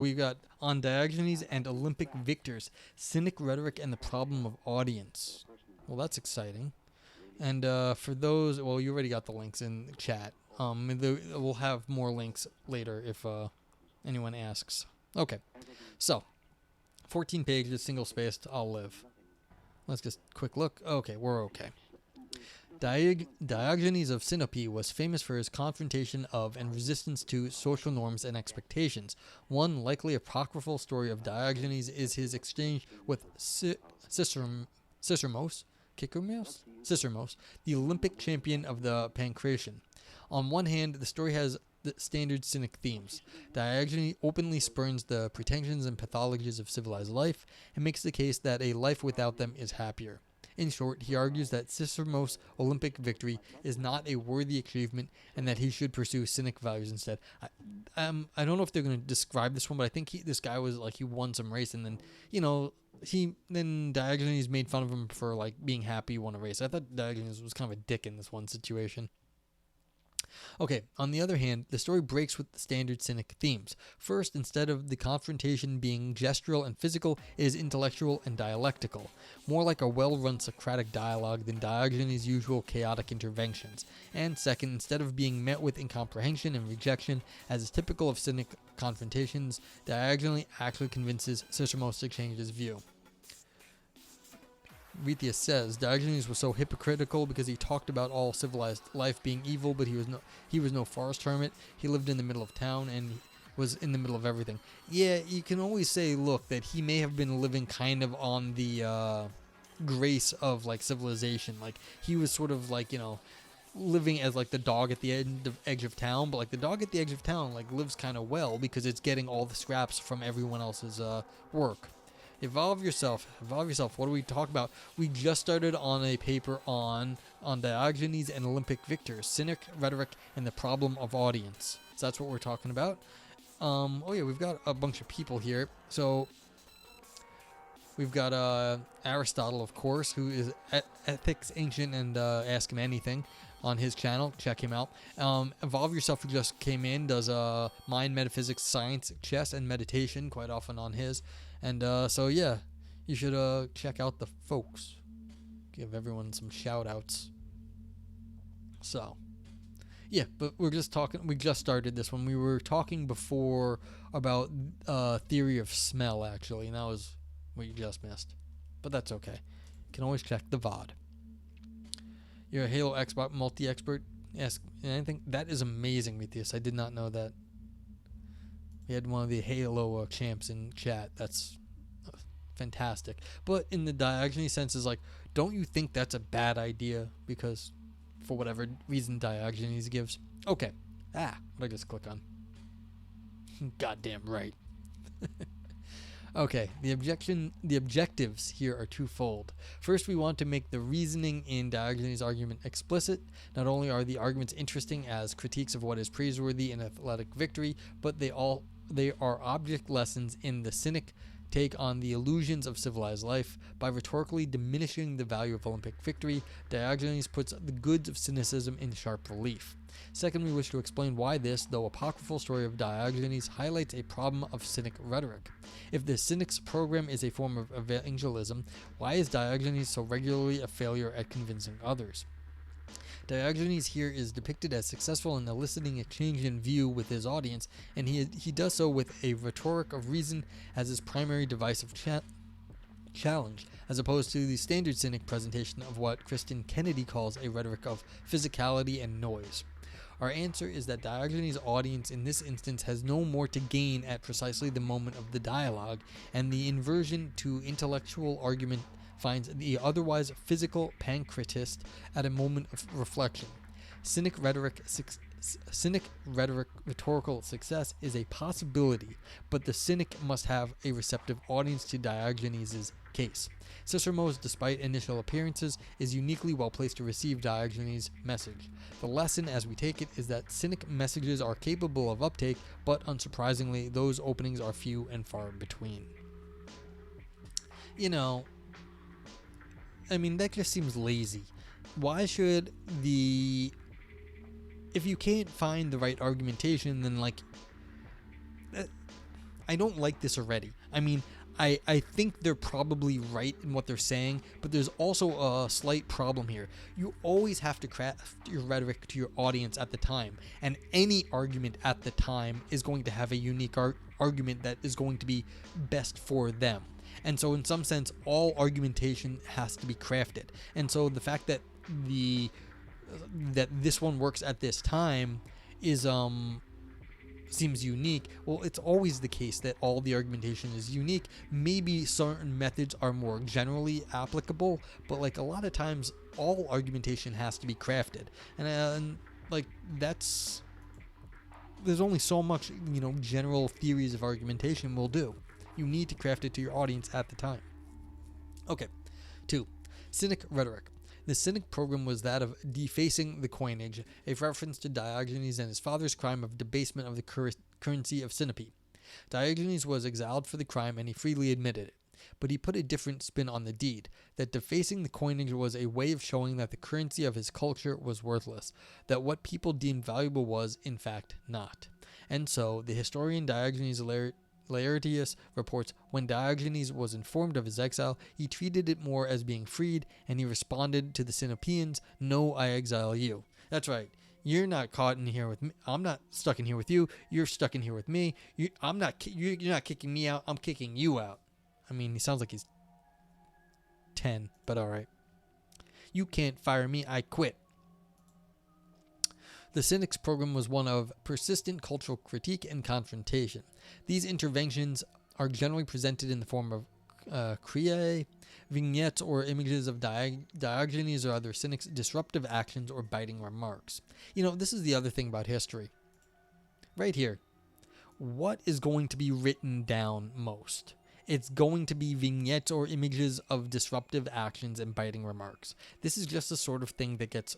We got on Diogenes and Olympic victors, cynic rhetoric and the problem of audience. Well, that's exciting. And for those, well, you already got the links in the chat. We'll have more links later if anyone asks. Okay, so 14 pages, single spaced. I'll live. Let's just quick look. Okay, we're okay. Diogenes of Sinope was famous for his confrontation of and resistance to social norms and expectations. One likely apocryphal story of Diogenes is his exchange with Cicermos, the Olympic champion of the Pancration. On one hand, the story has the standard cynic themes. Diogenes openly spurns the pretensions and pathologies of civilized life and makes the case that a life without them is happier. In short, he argues that Cicermos' Olympic victory is not a worthy achievement and that he should pursue cynic values instead. I don't know if they're going to describe this one, but I think this guy was like he won some race and then, then Diogenes made fun of him for like being happy he won a race. I thought Diogenes was kind of a dick in this one situation. Okay, on the other hand, the story breaks with the standard cynic themes. First, instead of the confrontation being gestural and physical, it is intellectual and dialectical, more like a well-run Socratic dialogue than Diogenes' usual chaotic interventions. And second, instead of being met with incomprehension and rejection, as is typical of cynic confrontations, Diogenes actually convinces Cicermos to change his view. Retius says Diogenes was so hypocritical because he talked about all civilized life being evil, but he was no forest hermit. He lived in the middle of town and was in the middle of everything. Yeah, you can always say, look, that he may have been living kind of on the grace of like civilization. Like he was sort of like living as like the dog at the edge of town, but like the dog at the edge of town like lives kind of well because it's getting all the scraps from everyone else's work. Evolve yourself. What do we talk about? We just started on a paper on Diogenes and Olympic victors, cynic rhetoric, and the problem of audience. So that's what we're talking about. We've got a bunch of people here. So we've got Aristotle, of course, who is Ethics Ancient and Ask Him Anything on his channel. Check him out. Evolve Yourself, who just came in, does mind, metaphysics, science, chess, and meditation quite often on his. And you should check out the folks. Give everyone some shout outs. So, yeah, but we just started this one. We were talking before about theory of smell, actually, and that was what you just missed. But that's okay. You can always check the VOD. You're a Halo Xbox multi-expert. Ask anything. That is amazing, Metheus. I did not know that. We had one of the Halo champs in chat. That's fantastic. But in the Diogenes sense is like, don't you think that's a bad idea? Because for whatever reason Diogenes gives. Okay. What did I just click on? Goddamn right. Okay, the objectives here are twofold. First, we want to make the reasoning in Diogenes' argument explicit. Not only are the arguments interesting as critiques of what is praiseworthy in athletic victory, but they are object lessons in the cynic take on the illusions of civilized life. By rhetorically diminishing the value of Olympic victory, Diogenes puts the goods of cynicism in sharp relief. Second, we wish to explain why this, though apocryphal story of Diogenes, highlights a problem of cynic rhetoric. If the cynic's program is a form of evangelism, why is Diogenes so regularly a failure at convincing others? Diogenes here is depicted as successful in eliciting a change in view with his audience, and he does so with a rhetoric of reason as his primary device of challenge, as opposed to the standard cynic presentation of what Kristen Kennedy calls a rhetoric of physicality and noise. Our answer is that Diogenes' audience in this instance has no more to gain at precisely the moment of the dialogue, and the inversion to intellectual argument finds the otherwise physical pancretist at a moment of reflection. Cynic rhetorical success is a possibility, but the cynic must have a receptive audience to Diogenes' case. Cicermos, despite initial appearances, is uniquely well placed to receive Diogenes' message. The lesson, as we take it, is that cynic messages are capable of uptake, but unsurprisingly, those openings are few and far between. That just seems lazy. Why should if you can't find the right argumentation, then I don't like this already. I mean, I think they're probably right in what they're saying, but there's also a slight problem here. You always have to craft your rhetoric to your audience at the time, and any argument at the time is going to have a unique argument that is going to be best for them. And so in some sense, all argumentation has to be crafted. And so the fact that this one works at this time is seems unique. Well, it's always the case that all the argumentation is unique. Maybe certain methods are more generally applicable, but like a lot of times all argumentation has to be crafted. And like there's only so much, general theories of argumentation will do. You need to craft it to your audience at the time. Okay. 2. Cynic rhetoric. The Cynic program was that of defacing the coinage, a reference to Diogenes and his father's crime of debasement of the currency of Sinope. Diogenes was exiled for the crime and he freely admitted it, but he put a different spin on the deed, that defacing the coinage was a way of showing that the currency of his culture was worthless, that what people deemed valuable was, in fact, not. And so, the historian Diogenes Laertius reports, when Diogenes was informed of his exile, he treated it more as being freed, and he responded to the Sinopeans, "No, I exile you." That's right. You're not caught in here with me. I'm not stuck in here with you. You're stuck in here with me. You're not kicking me out. I'm kicking you out. I mean, he sounds like he's 10, but all right. You can't fire me. I quit. The Cynics program was one of persistent cultural critique and confrontation. These interventions are generally presented in the form of criae, vignettes, or images of Diogenes or other cynics' disruptive actions or biting remarks. This is the other thing about history. Right here. What is going to be written down most? It's going to be vignettes or images of disruptive actions and biting remarks. This is just the sort of thing that gets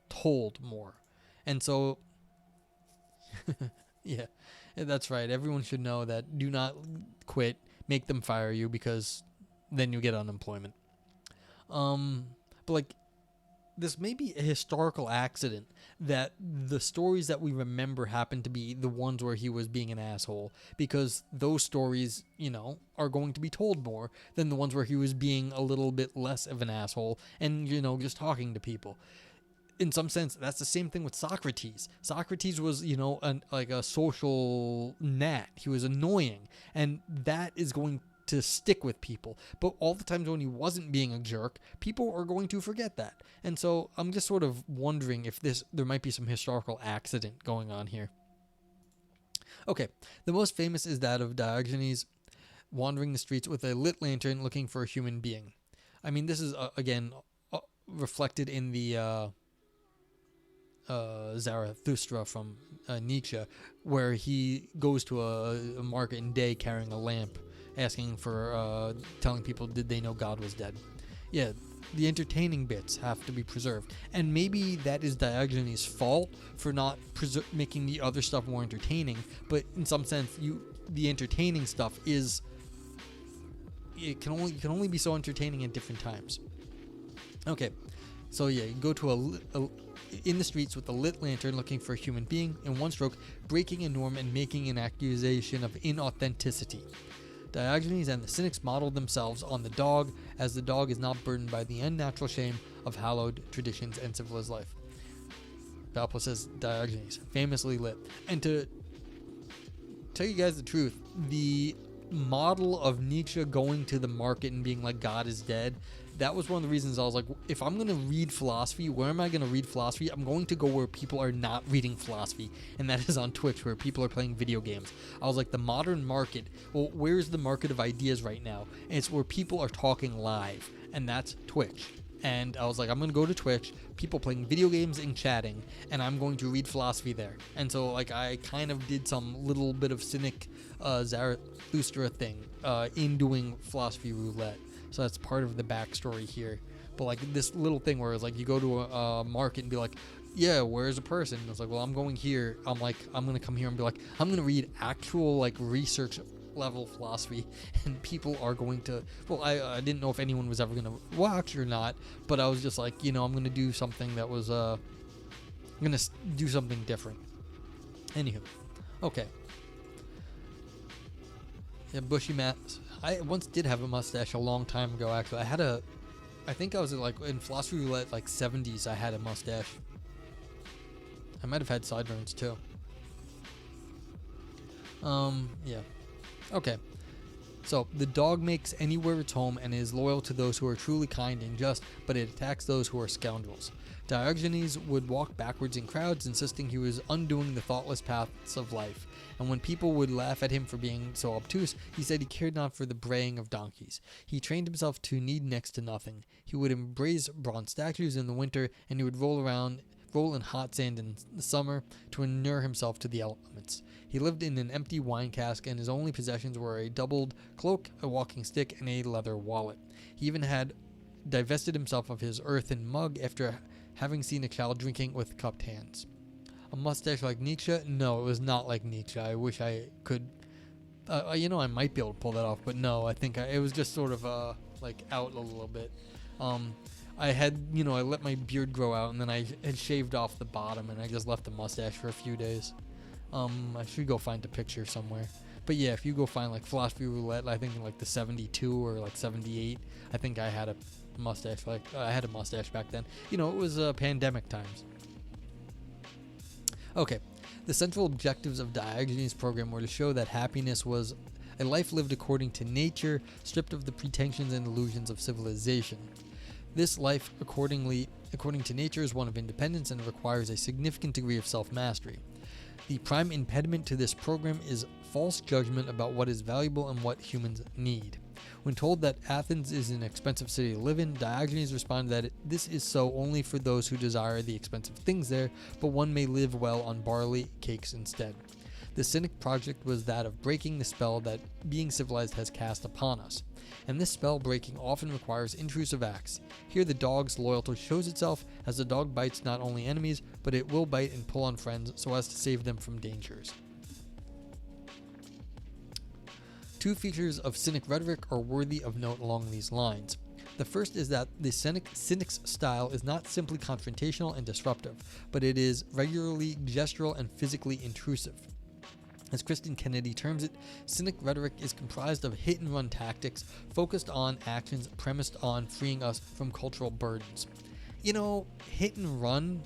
told more. And so, yeah, that's right. Everyone should know that do not quit, make them fire you, because then you get unemployment. But like, this may be a historical accident that the stories that we remember happen to be the ones where he was being an asshole, because those stories, are going to be told more than the ones where he was being a little bit less of an asshole and, just talking to people. In some sense, that's the same thing with Socrates. Socrates was, like a social gnat. He was annoying, and that is going to stick with people. But all the times when he wasn't being a jerk, people are going to forget that. And so I'm just sort of wondering if there might be some historical accident going on here. Okay, the most famous is that of Diogenes wandering the streets with a lit lantern looking for a human being. I mean, this is, again, reflected in the Zarathustra from Nietzsche, where he goes to a market in day carrying a lamp, asking for, telling people did they know God was dead. Yeah, the entertaining bits have to be preserved. And maybe that is Diogenes' fault for not making the other stuff more entertaining, but in some sense, the entertaining stuff can only be so entertaining at different times. Okay, so yeah, you go to in the streets with a lit lantern looking for a human being, in one stroke, breaking a norm and making an accusation of inauthenticity. Diogenes and the Cynics modeled themselves on the dog, as the dog is not burdened by the unnatural shame of hallowed traditions and civilized life. Valpo says Diogenes, famously lit. And to tell you guys the truth, the model of Nietzsche going to the market and being like, God is dead, that was one of the reasons I was like, if I'm going to read philosophy, where am I going to read philosophy? I'm going to go where people are not reading philosophy, and that is on Twitch, where people are playing video games. I was like, the modern market, well, where's the market of ideas right now? And it's where people are talking live, and that's Twitch. And I was like, I'm going to go to Twitch, people playing video games and chatting, and I'm going to read philosophy there. And so, like, I kind of did some little bit of cynic Zarathustra thing in doing philosophy roulette. So that's part of the backstory here. But, like, this little thing where it's like you go to a market and be like, yeah, where's a person? And it's like, well, I'm going here. I'm going to come here and be like, I'm going to read actual, like, research level philosophy, and people are going to, well, I didn't know if anyone was ever going to watch or not, but I was just like, I'm going to do something that was, I'm going to do something different. Anywho, okay. Yeah, bushy mat. I once did have a mustache a long time ago. Actually, I think I was like in philosophy roulette, like 70s. I had a mustache. I might have had sideburns too. Yeah. Okay. So, the dog makes anywhere its home and is loyal to those who are truly kind and just, but it attacks those who are scoundrels. Diogenes would walk backwards in crowds, insisting he was undoing the thoughtless paths of life. And when people would laugh at him for being so obtuse, he said he cared not for the braying of donkeys. He trained himself to need next to nothing. He would embrace bronze statues in the winter, and he would roll in hot sand in the summer to inure himself to the elements. He lived in an empty wine cask, and his only possessions were a doubled cloak, a walking stick, and a leather wallet. He even had divested himself of his earthen mug after having seen a child drinking with cupped hands. A mustache like Nietzsche? No, it was not like Nietzsche. I wish I could. I might be able to pull that off, but no, I think it was just sort of like out a little bit. I let my beard grow out, and then I had shaved off the bottom, and I just left the mustache for a few days. I should go find a picture somewhere. But yeah, if you go find like philosophy roulette, I think in like the 72 or like 78, I think I had a mustache. I had a mustache back then. It was pandemic times. Okay, the central objectives of Diogenes' program were to show that happiness was a life lived according to nature, stripped of the pretensions and illusions of civilization. This life, according to nature, is one of independence and requires a significant degree of self-mastery. The prime impediment to this program is false judgment about what is valuable and what humans need. When told that Athens is an expensive city to live in, Diogenes responded that this is so only for those who desire the expensive things there, but one may live well on barley cakes instead. The Cynic project was that of breaking the spell that being civilized has cast upon us. And this spell breaking often requires intrusive acts. Here the dog's loyalty shows itself, as the dog bites not only enemies, but it will bite and pull on friends so as to save them from dangers. Two features of Cynic rhetoric are worthy of note along these lines. The first is that the Cynic's style is not simply confrontational and disruptive, but it is regularly gestural and physically intrusive. As Kristen Kennedy terms it, Cynic rhetoric is comprised of hit-and-run tactics focused on actions premised on freeing us from cultural burdens. Hit and run,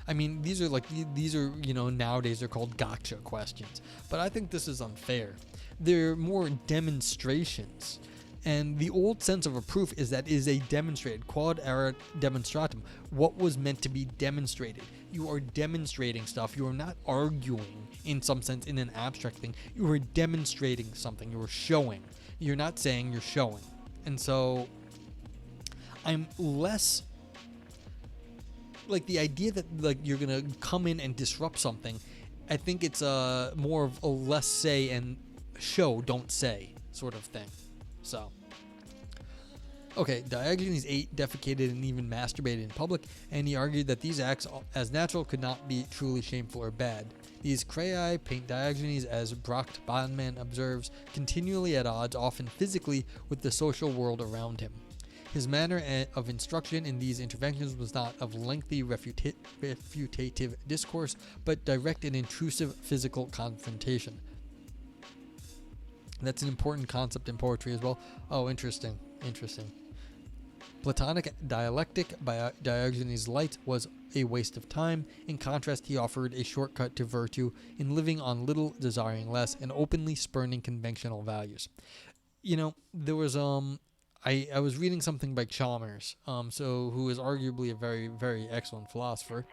these are nowadays they're called gotcha questions, but I think this is unfair. They're more demonstrations. And the old sense of a proof is that it is a demonstrated, quod erat demonstratum, what was meant to be demonstrated. You are demonstrating stuff. You are not arguing, in some sense, in an abstract thing. You are demonstrating something. You are showing. You're not saying, you're showing. And so, I'm less, the idea that, you're going to come in and disrupt something, I think it's more of a less say and show, don't say sort of thing. So, okay, Diogenes ate, defecated, and even masturbated in public, and he argued that these acts, as natural, could not be truly shameful or bad. These crai paint Diogenes, as Bracht Bahnman observes, continually at odds, often physically, with the social world around him. His manner of instruction in these interventions was not of lengthy refutative discourse, but direct and intrusive physical confrontation. That's an important concept in poetry as well. Oh, interesting. Platonic dialectic by Diogenes Light was a waste of time. In contrast, he offered a shortcut to virtue in living on little, desiring less, and openly spurning conventional values. There was I was reading something by Chalmers, who is arguably a very, very excellent philosopher,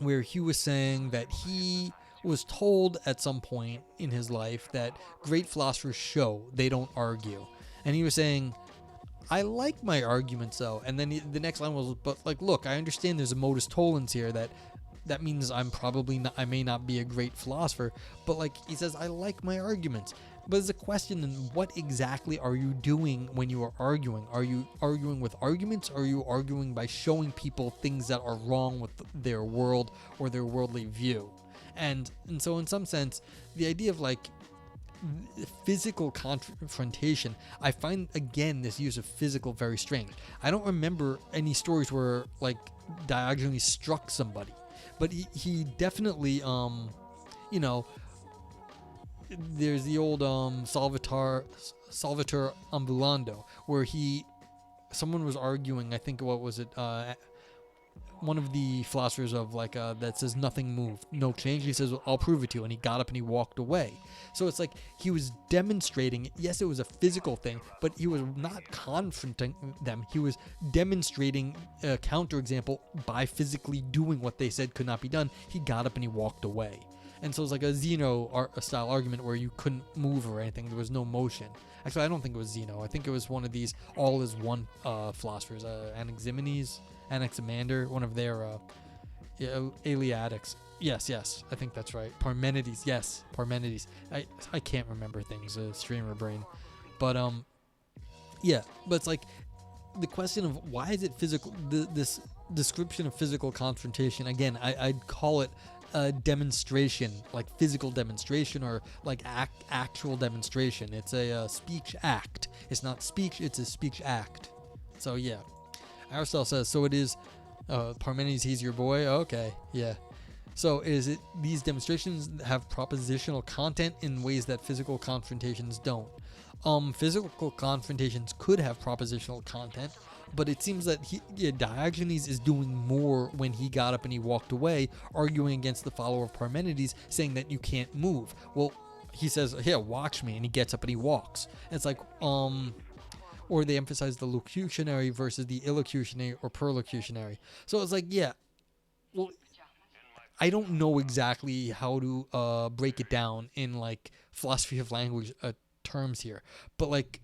where he was saying that he was told at some point in his life that great philosophers show, they don't argue. And he was saying, I like my arguments though. And then the next line was, but look, I understand there's a modus tollens here that means I may not be a great philosopher, but he says, I like my arguments. But there's a question, what exactly are you doing when you are arguing? Are you arguing with arguments? Or are you arguing by showing people things that are wrong with their world or their worldly view? And so in some sense, the idea of physical confrontation, I find again this use of physical very strange. I don't remember any stories where Diogenes struck somebody, but he definitely there's the old Salvatore Ambulando, where someone was arguing. I think what was it? One of the philosophers of that says nothing moved, no change. He says, well, I'll prove it to you, and he got up and he walked away. So it's like he was demonstrating. Yes, it was a physical thing, but he was not confronting them. He was demonstrating a counterexample by physically doing what they said could not be done. He got up and he walked away. And so it's like a Zeno-style argument where you couldn't move or anything. There was no motion. Actually, I don't think it was Zeno. I think it was one of these all-is-one philosophers, Anaximander, one of their Eleatics. Yes, I think that's right. Parmenides, yes, Parmenides. I can't remember things, streamer brain. But, yeah, but it's like the question of why is it physical, this description of physical confrontation, again, I'd call it a demonstration, like physical demonstration or like actual demonstration. It's a speech act. It's not speech, it's a speech act. So, yeah. Aristotle says, so it is, Parmenides, he's your boy? Okay, yeah. So is it these demonstrations have propositional content in ways that physical confrontations don't? Physical confrontations could have propositional content, but it seems that Diogenes is doing more when he got up and he walked away, arguing against the follower of Parmenides, saying that you can't move. Well, he says, here, watch me, and he gets up and he walks. And it's like, or they emphasize the locutionary versus the illocutionary or perlocutionary. So it's like, yeah, well, I don't know exactly how to break it down in like philosophy of language terms here, but like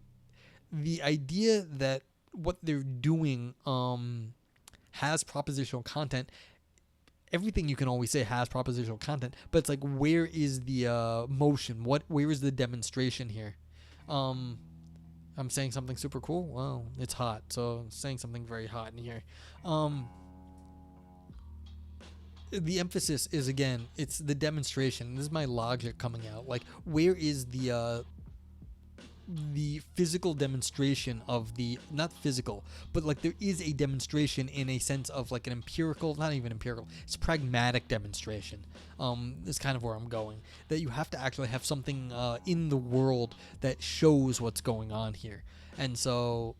the idea that what they're doing has propositional content. Everything you can always say has propositional content, but it's like, where is the motion? Where is the demonstration here? I'm saying something super cool. Well, it's hot, so I'm saying something very hot in here. The emphasis is, again, it's the demonstration. This is my logic coming out. Like, where is the physical demonstration of the, not physical, but like there is a demonstration in a sense of like an empirical, not even empirical, it's pragmatic demonstration. Is kind of where I'm going. That you have to actually have something in the world that shows what's going on here. And so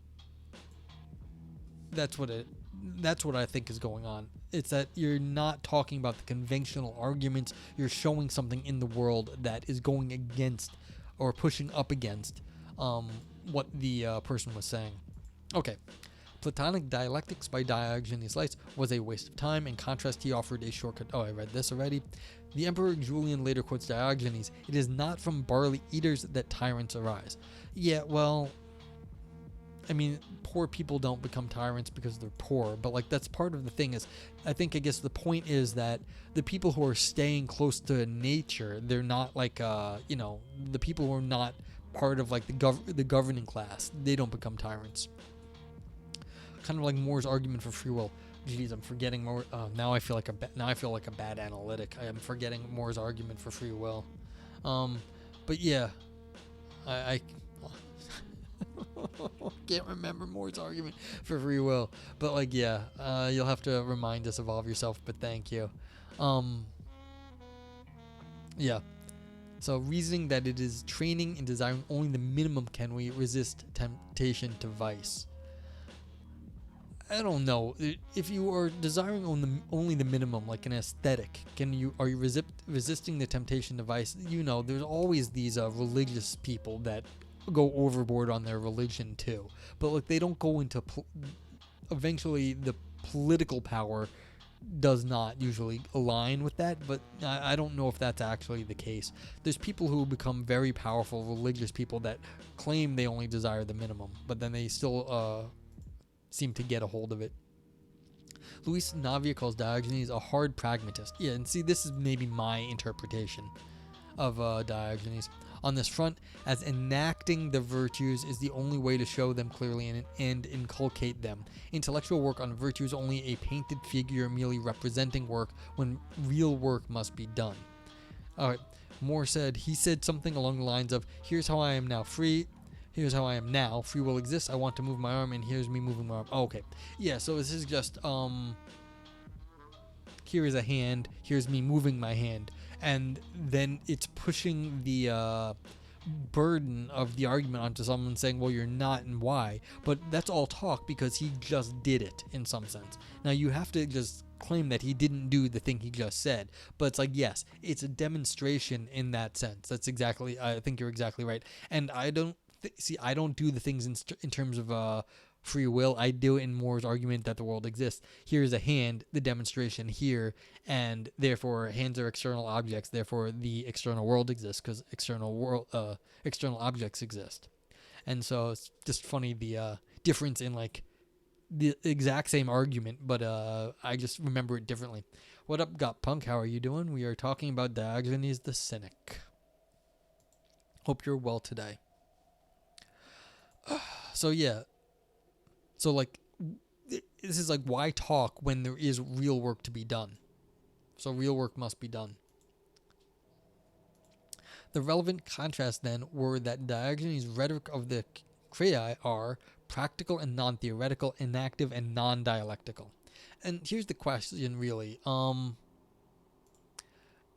that's what I think is going on. It's that you're not talking about the conventional arguments. You're showing something in the world that is going against or pushing up against what the person was saying. Okay. Platonic dialectics by Diogenes Laertius was a waste of time. In contrast, he offered a shortcut. Oh, I read this already. The Emperor Julian later quotes Diogenes, "It is not from barley eaters that tyrants arise." Yeah, well, I mean, poor people don't become tyrants because they're poor, but like that's part of the thing is, I guess the point is that the people who are staying close to nature, they're not like, the people who are not part of like the governing class, they don't become tyrants. Kind of like Moore's argument for free will. Jeez, I'm forgetting more. Now I feel like a bad analytic. I am forgetting Moore's argument for free will. But yeah, I can't remember Moore's argument for free will. But like, yeah, you'll have to remind us of all of yourself. But thank you. Yeah. So reasoning that it is training and desiring only the minimum, can we resist temptation to vice? I don't know. If you are desiring only the minimum, like an aesthetic, are you resisting the temptation to vice? There's always these religious people that go overboard on their religion too. But like they don't go into eventually the political power does not usually align with that, but I don't know if that's actually the case. There's people who become very powerful religious people that claim they only desire the minimum, but then they still seem to get a hold of it. Luis Navia calls Diogenes a hard pragmatist. Yeah, and see, this is maybe my interpretation of Diogenes. On this front, as enacting the virtues is the only way to show them clearly and inculcate them. Intellectual work on virtue is only a painted figure merely representing work when real work must be done. Alright, Moore said something along the lines of, here's how I am now free. Here's how I am now. Free will exists. I want to move my arm, and here's me moving my arm. Oh, okay. Yeah, so this is just, here is a hand. Here's me moving my hand. and then it's pushing the burden of the argument onto someone saying, well, you're not, and why. But that's all talk because he just did it in some sense. Now you have to just claim that he didn't do the thing he just said, but it's like, yes, it's a demonstration in that sense. That's exactly, I think you're exactly right. And I don't I don't do the things in terms of free will. I do it in Moore's argument that the world exists. Here's a hand, the demonstration here, and therefore hands are external objects. Therefore, the external world exists because external objects exist. And so it's just funny the difference in like the exact same argument, but I just remember it differently. What up, Got Punk? How are you doing? We are talking about Diogenes the Cynic. Hope you're well today. So yeah. So like, this is like, why talk when there is real work to be done? So real work must be done. The relevant contrasts then were that Diogenes' rhetoric of the Crei are practical and non-theoretical, inactive and non-dialectical. And here's the question really.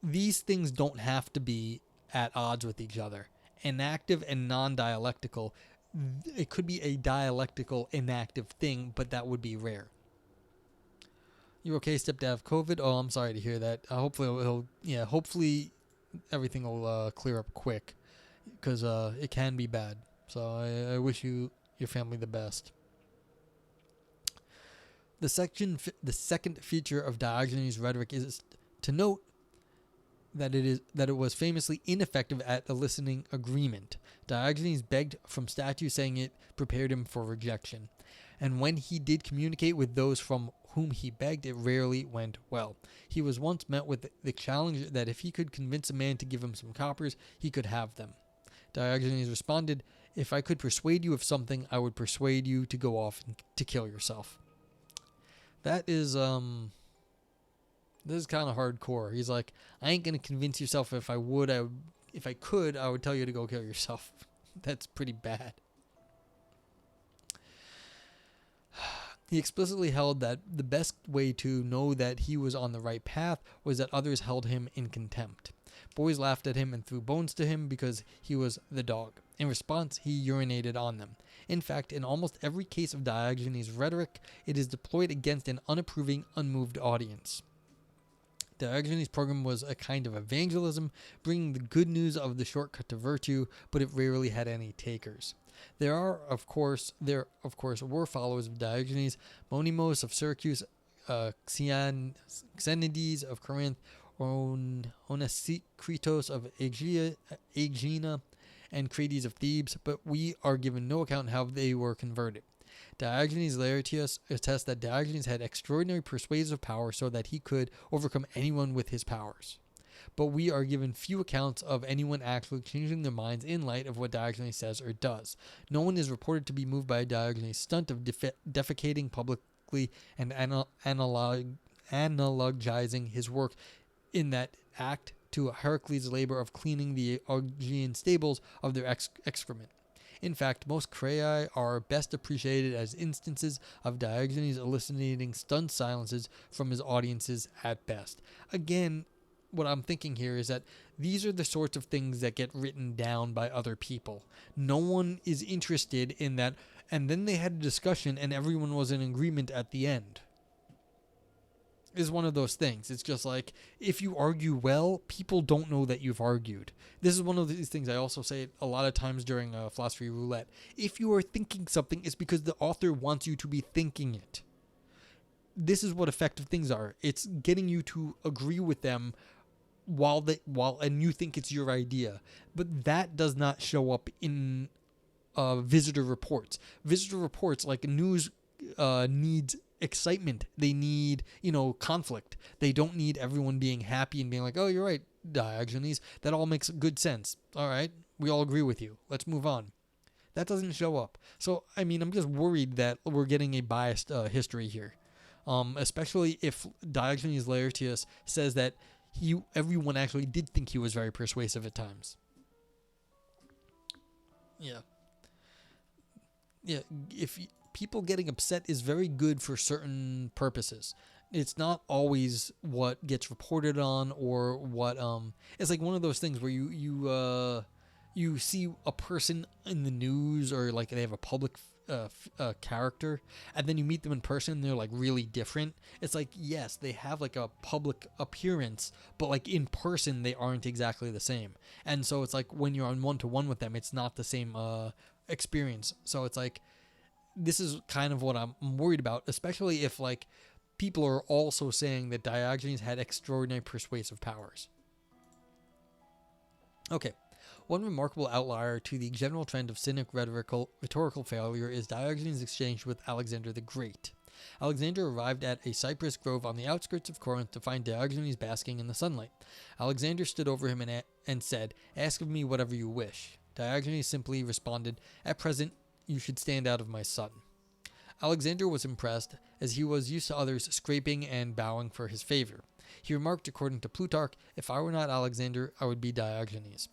These things don't have to be at odds with each other. Inactive and non-dialectical, it could be a dialectical inactive thing, but that would be rare. You okay? Stepped out of COVID? Oh, I'm sorry to hear that. Hopefully everything will clear up quick, because it can be bad. So I wish you your family the best. The second feature of Diogenes' rhetoric is to note that it was famously ineffective at eliciting agreement. Diogenes begged from statues, saying it prepared him for rejection. And when he did communicate with those from whom he begged, it rarely went well. He was once met with the challenge that if he could convince a man to give him some coppers, he could have them. Diogenes responded, "If I could persuade you of something, I would persuade you to go off and to kill yourself." That is this is kind of hardcore. He's like, I ain't gonna convince yourself. If I could, I would tell you to go kill yourself. That's pretty bad. He explicitly held that the best way to know that he was on the right path was that others held him in contempt. Boys laughed at him and threw bones to him because he was the dog. In response, he urinated on them. In fact, in almost every case of Diogenes' rhetoric, it is deployed against an unapproving, unmoved audience. Diogenes' program was a kind of evangelism, bringing the good news of the shortcut to virtue, but it rarely had any takers. There were followers of Diogenes: Monimos of Syracuse, Xenides of Corinth, Onesicritus of Aegina, and Crates of Thebes, but we are given no account how they were converted. Diogenes Laertius attests that Diogenes had extraordinary persuasive power so that he could overcome anyone with his powers. But we are given few accounts of anyone actually changing their minds in light of what Diogenes says or does. No one is reported to be moved by Diogenes' stunt of defecating publicly and analogizing his work in that act to Heracles' labor of cleaning the Augean stables of their excrement. In fact, most Crei are best appreciated as instances of Diogenes eliciting stunned silences from his audiences at best. Again, what I'm thinking here is that these are the sorts of things that get written down by other people. No one is interested in that, and then they had a discussion and everyone was in agreement at the end. Is one of those things. It's just like, if you argue well, people don't know that you've argued. This is one of these things I also say a lot of times during Philosophy Roulette. If you are thinking something, it's because the author wants you to be thinking it. This is what effective things are. It's getting you to agree with them and you think it's your idea. But that does not show up in visitor reports. Visitor reports, like news, needs excitement. They need, conflict. They don't need everyone being happy and being like, oh, you're right, Diogenes. That all makes good sense. All right, we all agree with you. Let's move on. That doesn't show up. So, I'm just worried that we're getting a biased history here. Especially if Diogenes Laertius says that everyone actually did think he was very persuasive at times. Yeah. If people getting upset is very good for certain purposes. it's not always what gets reported on or what it's like one of those things where you see a person in the news or like they have a public character, and then you meet them in person and they're like really different. It's like, yes, they have like a public appearance, but like in person they aren't exactly the same. And so it's like when you're on one-to-one with them, it's not the same experience. So it's like, this is kind of what I'm worried about, especially if like people are also saying that Diogenes had extraordinary persuasive powers. Okay. One remarkable outlier to the general trend of Cynic rhetorical failure is Diogenes' exchange with Alexander the Great. Alexander arrived at a cypress grove on the outskirts of Corinth to find Diogenes basking in the sunlight. Alexander stood over him and said, "Ask of me whatever you wish." Diogenes simply responded, "At present, you should stand out of my sun." Alexander was impressed, as he was used to others scraping and bowing for his favor. He remarked, according to Plutarch, "If I were not Alexander, I would be Diogenes."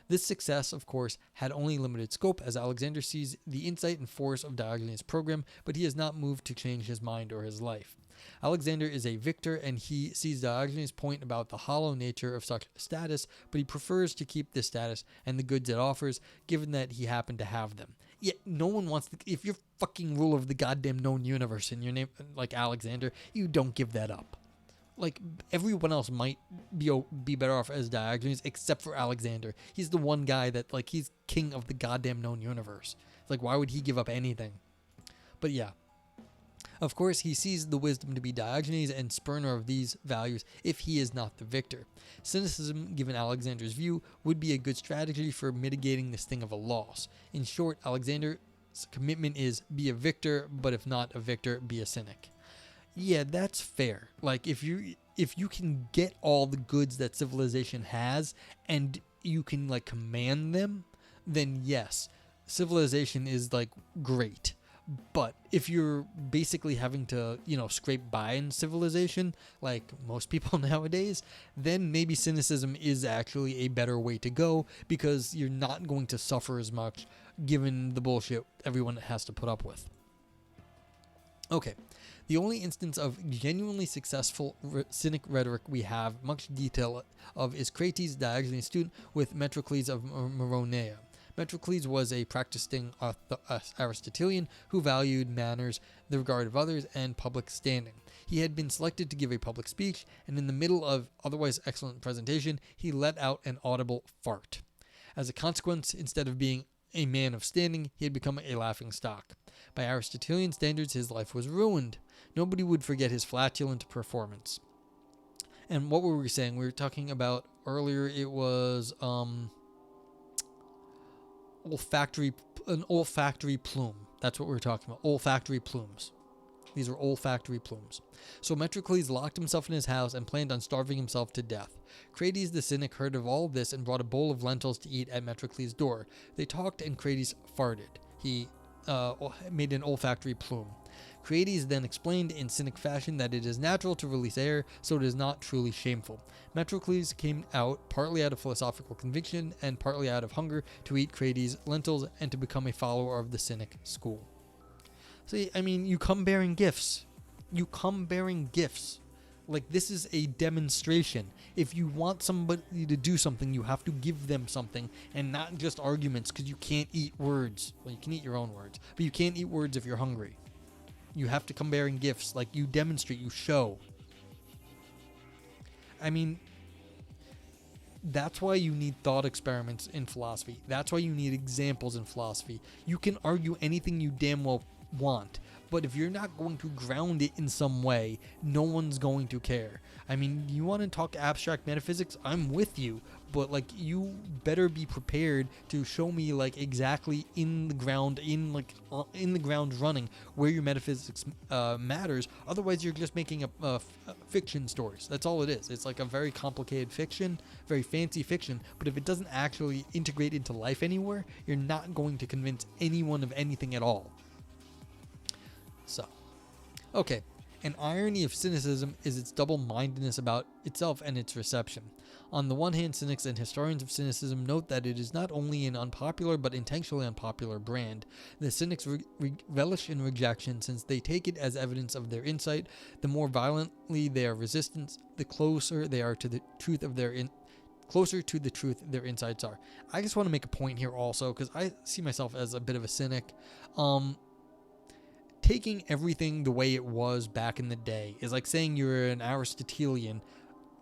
This success, of course, had only limited scope, as Alexander sees the insight and force of Diogenes' program, but he is not moved to change his mind or his life. Alexander is a victor, and he sees Diogenes' point about the hollow nature of such status, but he prefers to keep this status and the goods it offers, given that he happened to have them. Yet no one wants to. If you're fucking ruler of the goddamn known universe and your name like Alexander, you don't give that up. Like, everyone else might be better off as Diogenes, except for Alexander. He's the one guy that, like, he's king of the goddamn known universe. Like, why would he give up anything? But yeah. Of course, he sees the wisdom to be Diogenes and spurner of these values if he is not the victor. Cynicism, given Alexander's view, would be a good strategy for mitigating this thing of a loss. In short, Alexander's commitment is be a victor, but if not a victor, be a cynic. Yeah, that's fair. Like, if you can get all the goods that civilization has and you can like command them, then yes, civilization is like great. But if you're basically having to, scrape by in civilization, like most people nowadays, then maybe cynicism is actually a better way to go, because you're not going to suffer as much given the bullshit everyone has to put up with. Okay. The only instance of genuinely successful cynic rhetoric we have much detail of is Crates, Diogenes' student, with Metrocles of Maronea. Metrocles was a practicing Aristotelian who valued manners, the regard of others, and public standing. He had been selected to give a public speech, and in the middle of otherwise excellent presentation, he let out an audible fart. As a consequence, instead of being a man of standing, he had become a laughing stock. By Aristotelian standards, his life was ruined. Nobody would forget his flatulent performance. And what were we saying? We were talking about earlier, it was an olfactory plume. That's what we were talking about. Olfactory plumes. These were olfactory plumes. So Metrocles locked himself in his house and planned on starving himself to death. Crates the cynic heard of all this and brought a bowl of lentils to eat at Metrocles' door. They talked and Crates farted. He made an olfactory plume. Crates then explained in cynic fashion that it is natural to release air, so it is not truly shameful. Metrocles came out partly out of philosophical conviction and partly out of hunger to eat Crates' lentils and to become a follower of the cynic school. See, I mean, you come bearing gifts. Like, this is a demonstration. If you want somebody to do something, you have to give them something, and not just arguments, because you can't eat words. Well, you can eat your own words, but you can't eat words if you're hungry. You have to come bearing gifts. Like, you demonstrate, you show. I mean, that's why you need thought experiments in philosophy. That's why you need examples in philosophy. You can argue anything you damn well want, but if you're not going to ground it in some way, no one's going to care. I mean, you want to talk abstract metaphysics? I'm with you, but like, you better be prepared to show me like exactly in the ground running where your metaphysics matters. Otherwise, you're just making a fiction stories. That's all it is. It's like a very complicated fiction, very fancy fiction, but if it doesn't actually integrate into life anywhere, you're not going to convince anyone of anything at all. So, okay, An irony of cynicism is its double-mindedness about itself and its reception. On the one hand, cynics and historians of cynicism note that it is not only an unpopular but intentionally unpopular brand. The cynics relish in rejection since they take it as evidence of their insight. The more violently they are resistant, the closer they are to the truth of their closer to the truth their insights are. I just want to make a point here also, because I see myself as a bit of a cynic. Taking everything the way it was back in the day is like saying you're an Aristotelian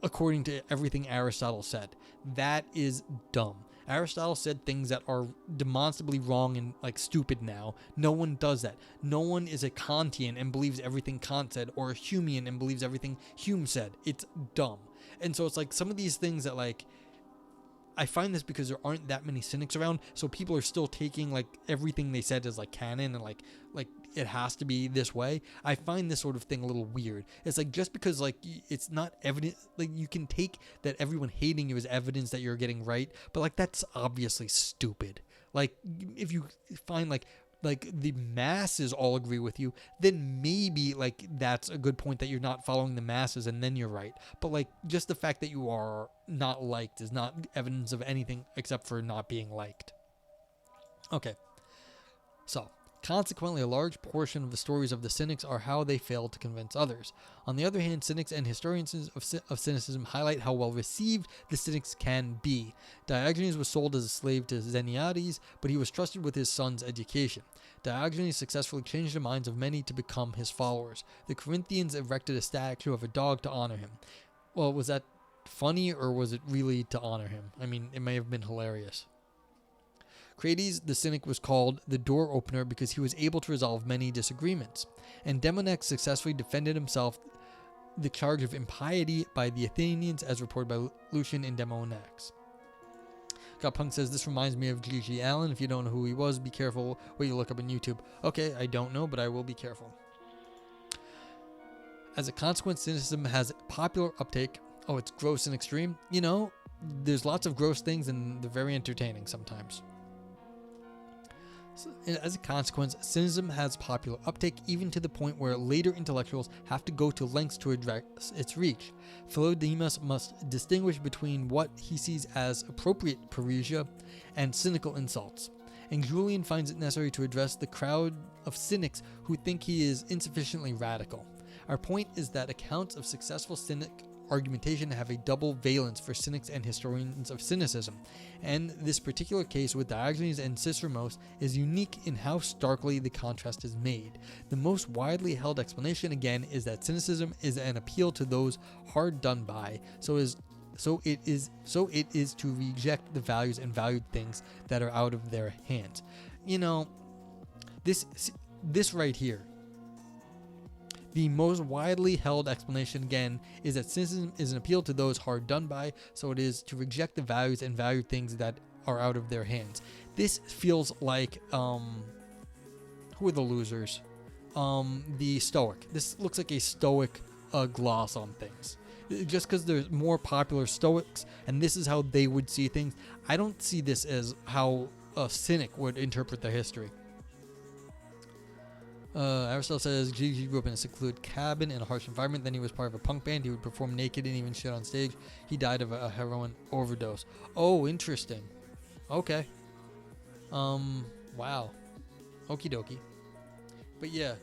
according to everything Aristotle said. That is dumb. Aristotle said things that are demonstrably wrong and like stupid now. No one does that. No one is a Kantian and believes everything Kant said, or a Humean and believes everything Hume said. It's dumb. And so it's like some of these things that like, I find this because there aren't that many cynics around, so people are still taking like everything they said as like canon and like it has to be this way. I find this sort of thing a little weird. It's like just because like it's not evident, like you can take that everyone hating you as evidence that you're getting right, but like that's obviously stupid. Like if you find like the masses all agree with you, then maybe like that's a good point that you're not following the masses and then you're right. But like just the fact that you are not liked is not evidence of anything except for not being liked. Okay. So, consequently, a large portion of the stories of the cynics are how they failed to convince others. On the other hand, cynics and historians of cynicism highlight how well received the cynics can be. Diogenes was sold as a slave to Xeniades, but he was trusted with his son's education. Diogenes successfully changed the minds of many to become his followers. The Corinthians erected a statue of a dog to honor him. Well, was that funny or was it really to honor him? I mean, it may have been hilarious. Crates the cynic was called the door opener because he was able to resolve many disagreements, and Demonex successfully defended himself the charge of impiety by the Athenians as reported by Lucian in Demonex. Punk says, this reminds me of G.G. Allen. If you don't know who he was, be careful what you look up on YouTube. Okay, I don't know, but I will be careful. As a consequence, cynicism has popular uptake. Oh, it's gross and extreme. You know, there's lots of gross things and they're very entertaining sometimes. So, as a consequence, cynicism has popular uptake even to the point where later intellectuals have to go to lengths to address its reach. Philodemus must distinguish between what he sees as appropriate parrhesia and cynical insults, and Julian finds it necessary to address the crowd of cynics who think he is insufficiently radical. Our point is that accounts of successful cynic argumentation have a double valence for cynics and historians of cynicism, and this particular case with Diogenes and Ciceremos is unique in how starkly the contrast is made. The most widely held explanation, again, is that cynicism is an appeal to those hard done by, so it is to reject the values and valued things that are out of their hands. You know, this right here. The most widely held explanation, again, is that cynicism is an appeal to those hard done by, so it is to reject the values and valued things that are out of their hands. This feels like, who are the losers? The Stoic. This looks like a Stoic gloss on things. Just because there's more popular Stoics, and this is how they would see things, I don't see this as how a cynic would interpret their history. Aristotle says Gigi grew up in a secluded cabin in a harsh environment. Then he was part of a punk band. He would perform naked and even shit on stage. He died of a heroin overdose. Oh, interesting. Okay. Wow. Okie dokie. But yeah,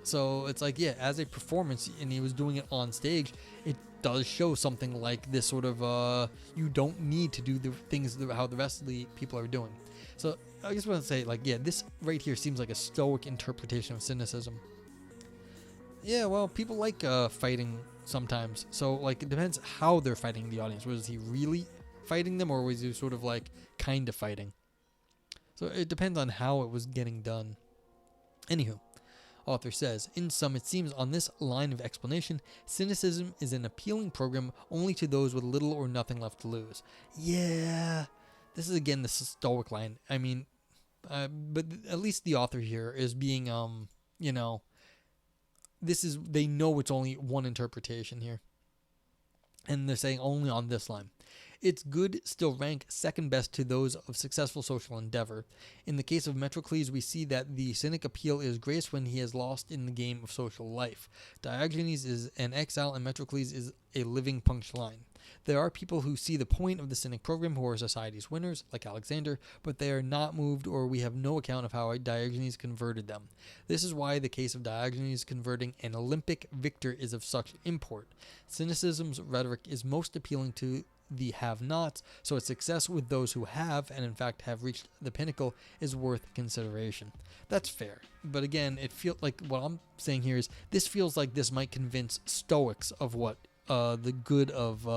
so it's like, yeah, as a performance, and he was doing it on stage, it does show something like this sort of, you don't need to do the things how the rest of the people are doing. So I just want to say, like, yeah, this right here seems like a Stoic interpretation of cynicism. Yeah, well, people like fighting sometimes. So, like, it depends how they're fighting the audience. Was he really fighting them, or was he sort of, like, kind of fighting? So it depends on how it was getting done. Anywho, author says, in sum, it seems on this line of explanation, cynicism is an appealing program only to those with little or nothing left to lose. Yeah. This is, again, the Stoic line. I mean, but at least the author here is being, you know, they know it's only one interpretation here. And they're saying only on this line. Its good still rank second best to those of successful social endeavor. In the case of Metrocles, we see that the cynic appeal is greatest when he has lost in the game of social life. Diogenes is an exile and Metrocles is a living punchline. There are people who see the point of the cynic program who are society's winners, like Alexander, but they are not moved, or we have no account of how Diogenes converted them. This is why the case of Diogenes converting an Olympic victor is of such import. Cynicism's rhetoric is most appealing to the have-nots, so its success with those who have, and in fact have reached the pinnacle, is worth consideration. That's fair, but again, it feels like what I'm saying here is this feels like this might convince Stoics of what the good of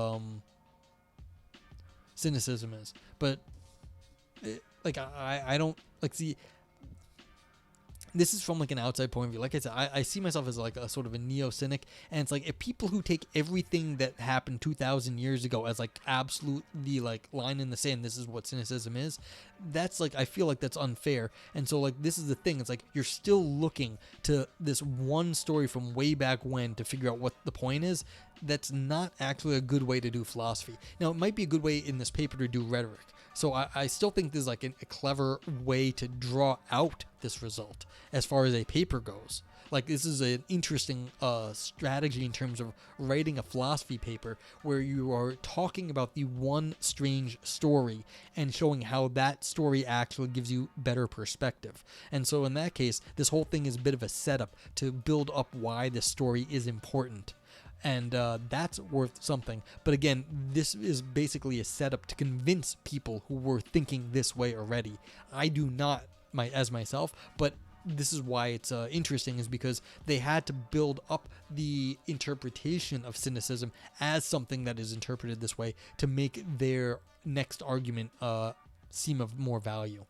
cynicism is, but I don't like see. This is from like an outside point of view. Like I said, I see myself as like a sort of a neo-cynic, and it's like if people who take everything that happened 2,000 years ago as like absolutely like line in the sand, this is what cynicism is, that's like, I feel like that's unfair. And so like this is the thing, it's like you're still looking to this one story from way back when to figure out what the point is. That's not actually a good way to do philosophy. Now, it might be a good way in this paper to do rhetoric. So I still think this is like a clever way to draw out this result as far as a paper goes. Like this is an interesting strategy in terms of writing a philosophy paper where you are talking about the one strange story and showing how that story actually gives you better perspective. And so in that case, this whole thing is a bit of a setup to build up why this story is important. And that's worth something. But again, this is basically a setup to convince people who were thinking this way already. I do not, as myself, but this is why it's interesting, is because they had to build up the interpretation of cynicism as something that is interpreted this way to make their next argument seem of more value.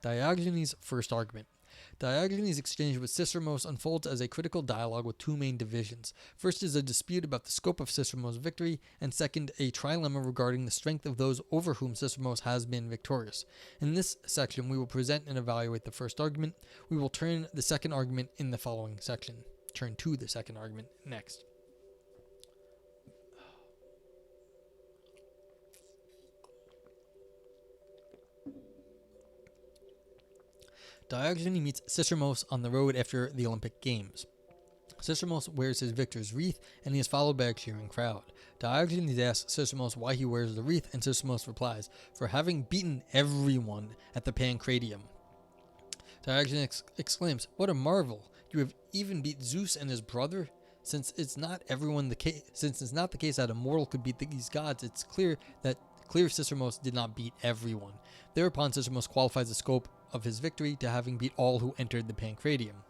Diogenes' first argument. Diogenes' exchange with Ciceremos unfolds as a critical dialogue with two main divisions. First is a dispute about the scope of Cicero's victory, and second, a trilemma regarding the strength of those over whom Ciceros has been victorious. In this section, we will present and evaluate the first argument. We will turn the second argument in the following section. Turn to the second argument next. Diogenes meets Ciceremos on the road after the Olympic Games. Ciceremos wears his victor's wreath, and he is followed by a cheering crowd. Diogenes asks Ciceremos why he wears the wreath, and Ciceremos replies, "For having beaten everyone at the Pancratium." Diogenes exclaims, "What a marvel! You have even beat Zeus and his brother? Since it's not the case that a mortal could beat these gods, it's clear Ciceremos did not beat everyone." Thereupon Ciceremos qualifies the scope of his victory to having beat all who entered the Pancratium.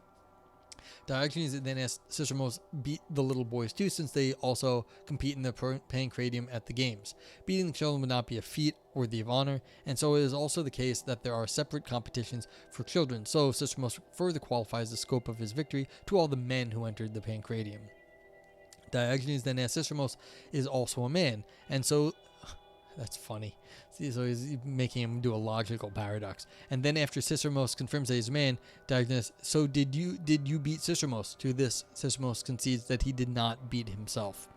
Diogenes then asks Ciceremos beat the little boys too, since they also compete in the Pancratium at the games. Beating the children would not be a feat worthy of honor, and so it is also the case that there are separate competitions for children, so Ciceremos further qualifies the scope of his victory to all the men who entered the Pancratium. Diogenes then asks Ciceremos is also a man, and so that's funny. See, so he's making him do a logical paradox. And then after Ciceremos confirms that he's a man, Diogenes, so did you beat Ciceremos? To this, Ciceremos concedes that he did not beat himself.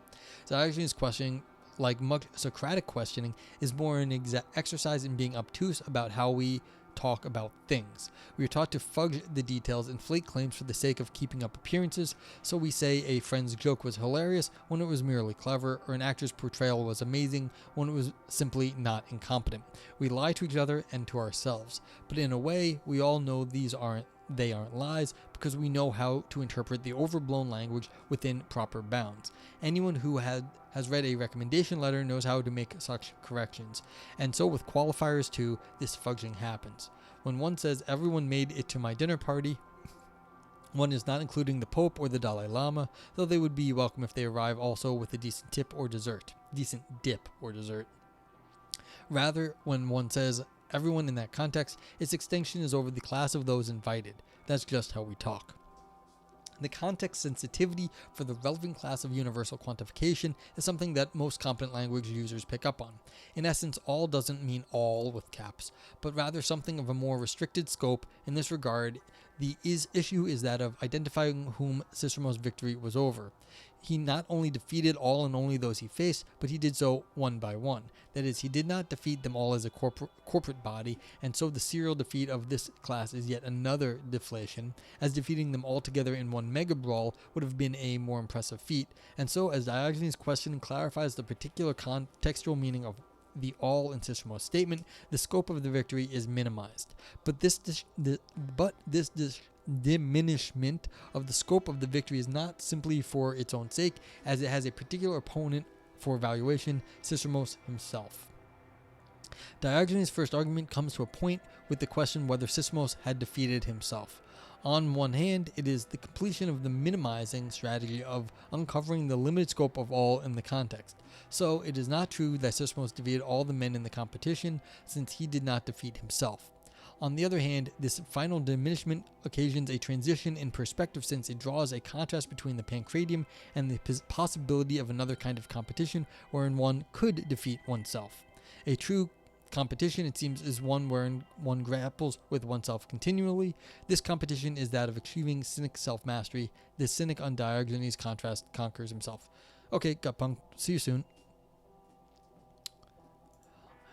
Diogenes' questioning, like much Socratic questioning, is more an exercise in being obtuse about how we talk about things. We are taught to fudge the details, inflate claims for the sake of keeping up appearances, so we say a friend's joke was hilarious when it was merely clever, or an actor's portrayal was amazing when it was simply not incompetent. We lie to each other and to ourselves, but in a way, we all know they aren't lies, because we know how to interpret the overblown language within proper bounds. Anyone who has read a recommendation letter knows how to make such corrections. And so with qualifiers too, this fudging happens. When one says everyone made it to my dinner party, one is not including the Pope or the Dalai Lama, though they would be welcome if they arrive also with a decent dip or dessert. Rather, when one says everyone in that context, its extinction is over the class of those invited. That's just how we talk. The context sensitivity for the relevant class of universal quantification is something that most competent language users pick up on. In essence, all doesn't mean all with caps, but rather something of a more restricted scope. In this regard, the issue is that of identifying whom Cicero's victory was over. he not only defeated all and only those he faced, but he did so one by one. That is, he did not defeat them all as a corporate body, and so the serial defeat of this class is yet another deflation, as defeating them all together in one mega brawl would have been a more impressive feat. And so, as Diogenes' question clarifies the particular contextual meaning of the all in Sistramos' statement, the scope of the victory is minimized. But this diminishment of the scope of the victory is not simply for its own sake, as it has a particular opponent for evaluation, Sistramos himself. Diogenes' first argument comes to a point with the question whether Sistramos had defeated himself. On one hand, it is the completion of the minimizing strategy of uncovering the limited scope of all in the context. So it is not true that Sistramos defeated all the men in the competition, since he did not defeat himself. On the other hand, this final diminishment occasions a transition in perspective, since it draws a contrast between the pancratium and the possibility of another kind of competition wherein one could defeat oneself. A true competition, it seems, is one wherein one grapples with oneself continually. This competition is that of achieving cynic self-mastery. The cynic on Diogenes' contrast conquers himself. Okay, got punked. See you soon.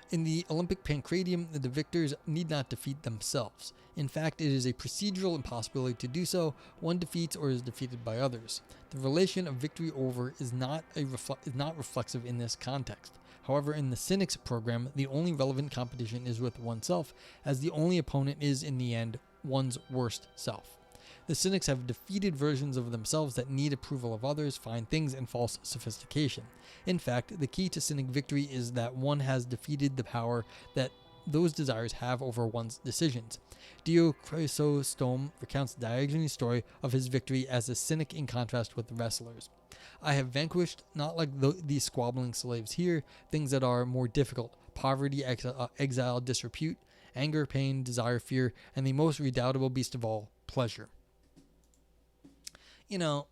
In the Olympic pancratium, the victors need not defeat themselves. In fact, it is a procedural impossibility to do so. One defeats or is defeated by others. The relation of victory over is not reflexive in this context. However, in the Cynics program, the only relevant competition is with oneself, as the only opponent is, in the end, one's worst self. The Cynics have defeated versions of themselves that need approval of others, fine things, and false sophistication. In fact, the key to Cynic victory is that one has defeated the power that those desires have over one's decisions. Chrysostom recounts Diogenes' story of his victory as a Cynic in contrast with the wrestlers. I have vanquished, not like these squabbling slaves here, things that are more difficult: poverty, exile, disrepute, anger, pain, desire, fear, and the most redoubtable beast of all, pleasure. You know,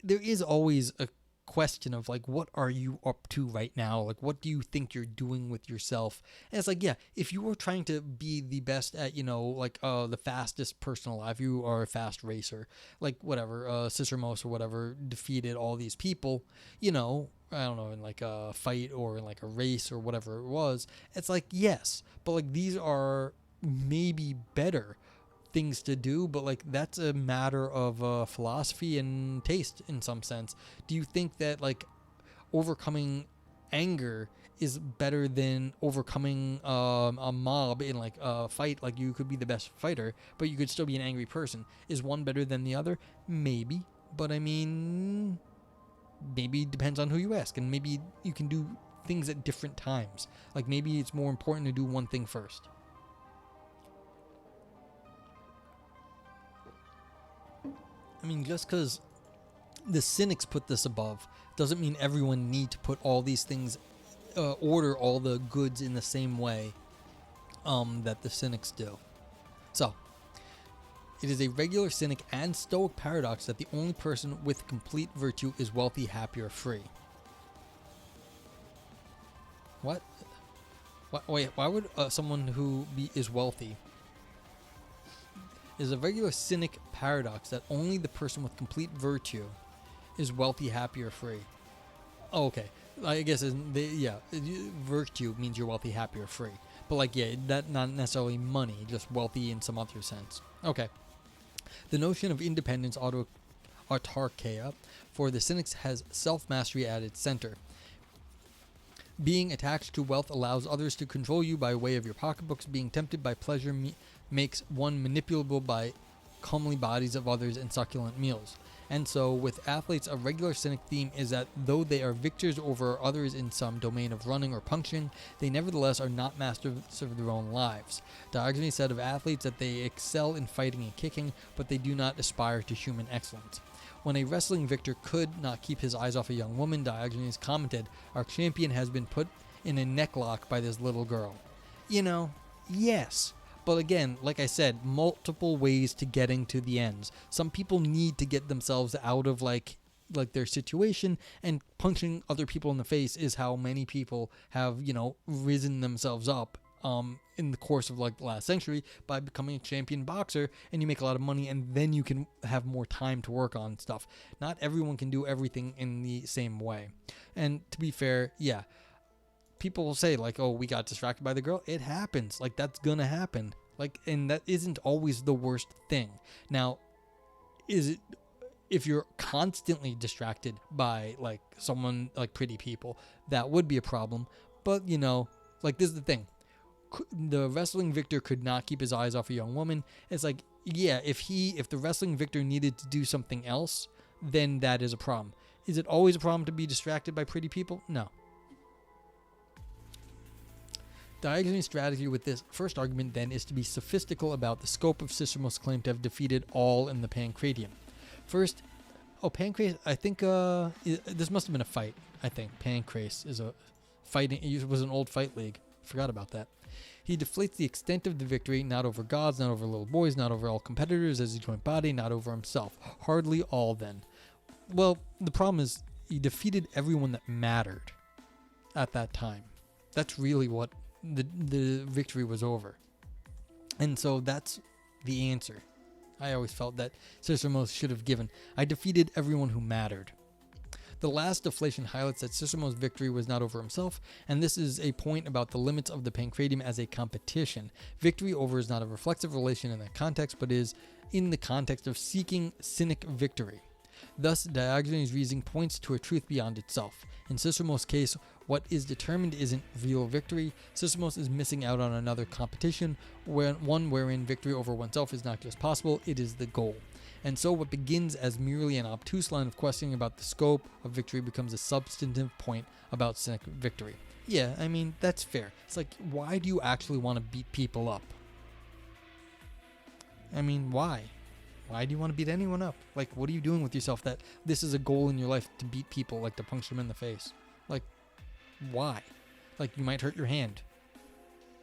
there is always a question of, like, what are you up to right now? Like, what do you think you're doing with yourself? And it's like, yeah, if you were trying to be the best at, the fastest person alive, you are a fast racer, like, whatever, Sistramos or whatever defeated all these people, I don't know, in like a fight or in like a race or whatever it was. It's like, yes, but like, these are maybe better things to do, but like, that's a matter of philosophy and taste in some sense. Do you think that like overcoming anger is better than overcoming a mob in like a fight? Like, you could be the best fighter, but you could still be an angry person. Is one better than the other? Maybe, but I mean, maybe it depends on who you ask, and maybe you can do things at different times. Like, maybe it's more important to do one thing first. I mean, just because the Cynics put this above doesn't mean everyone need to put all these things, order all the goods in the same way that the Cynics do. So, it is a regular Cynic and Stoic paradox that the only person with complete virtue is wealthy, happy, or free. What? Wait, why would someone who is wealthy... It is a regular Cynic paradox that only the person with complete virtue is wealthy, happy, or free. Oh, okay. I guess virtue means you're wealthy, happy, or free. But like, yeah, that not necessarily money, just wealthy in some other sense. Okay. The notion of independence, autarkia, for the Cynics has self-mastery at its center. Being attached to wealth allows others to control you by way of your pocketbooks. Being tempted by pleasure makes one manipulable by comely bodies of others and succulent meals. And so, with athletes, a regular Cynic theme is that though they are victors over others in some domain of running or punching, they nevertheless are not masters of their own lives. Diogenes said of athletes that they excel in fighting and kicking, but they do not aspire to human excellence. When a wrestling victor could not keep his eyes off a young woman, Diogenes commented, "Our champion has been put in a necklock by this little girl." Yes. But again, like I said, multiple ways to getting to the ends. Some people need to get themselves out of like their situation, and punching other people in the face is how many people have, risen themselves up in the course of like the last century by becoming a champion boxer, and you make a lot of money, and then you can have more time to work on stuff. Not everyone can do everything in the same way. And to be fair, yeah, people will say like, oh, we got distracted by the girl. It happens. Like, that's gonna happen. Like, and that isn't always the worst thing. Now, is it, if you're constantly distracted by like someone, like pretty people, that would be a problem. But you know, like, this is the thing. The wrestling victor could not keep his eyes off a young woman. It's like, yeah, if the wrestling victor needed to do something else, then that is a problem. Is it always a problem to be distracted by pretty people? No. Diogenes' strategy with this first argument then is to be sophistical about the scope of Cicero's claim to have defeated all in the Pancratium. First, Pancrase, I think this must have been a fight. I think Pancrase is a fighting. It was an old fight league. Forgot about that. He deflates the extent of the victory, not over gods, not over little boys, not over all competitors as a joint body, not over himself. Hardly all then. Well, the problem is he defeated everyone that mattered at that time. That's really what the victory was over. And so that's the answer I always felt that Cicero should have given. I defeated everyone who mattered. The last deflation highlights that Cicero's victory was not over himself, and this is a point about the limits of the Pancratium as a competition. Victory over is not a reflexive relation in that context, but is in the context of seeking cynic victory. Thus, Diogenes' reasoning points to a truth beyond itself. In Cicero's case, what is determined isn't real victory. Cicero is missing out on another competition, one wherein victory over oneself is not just possible, it is the goal. And so what begins as merely an obtuse line of questioning about the scope of victory becomes a substantive point about cynic victory. Yeah, I mean, that's fair. It's like, why do you actually want to beat people up? I mean, why? Why do you want to beat anyone up? Like, what are you doing with yourself that this is a goal in your life, to beat people, like to punch them in the face? Like, why? Like, you might hurt your hand.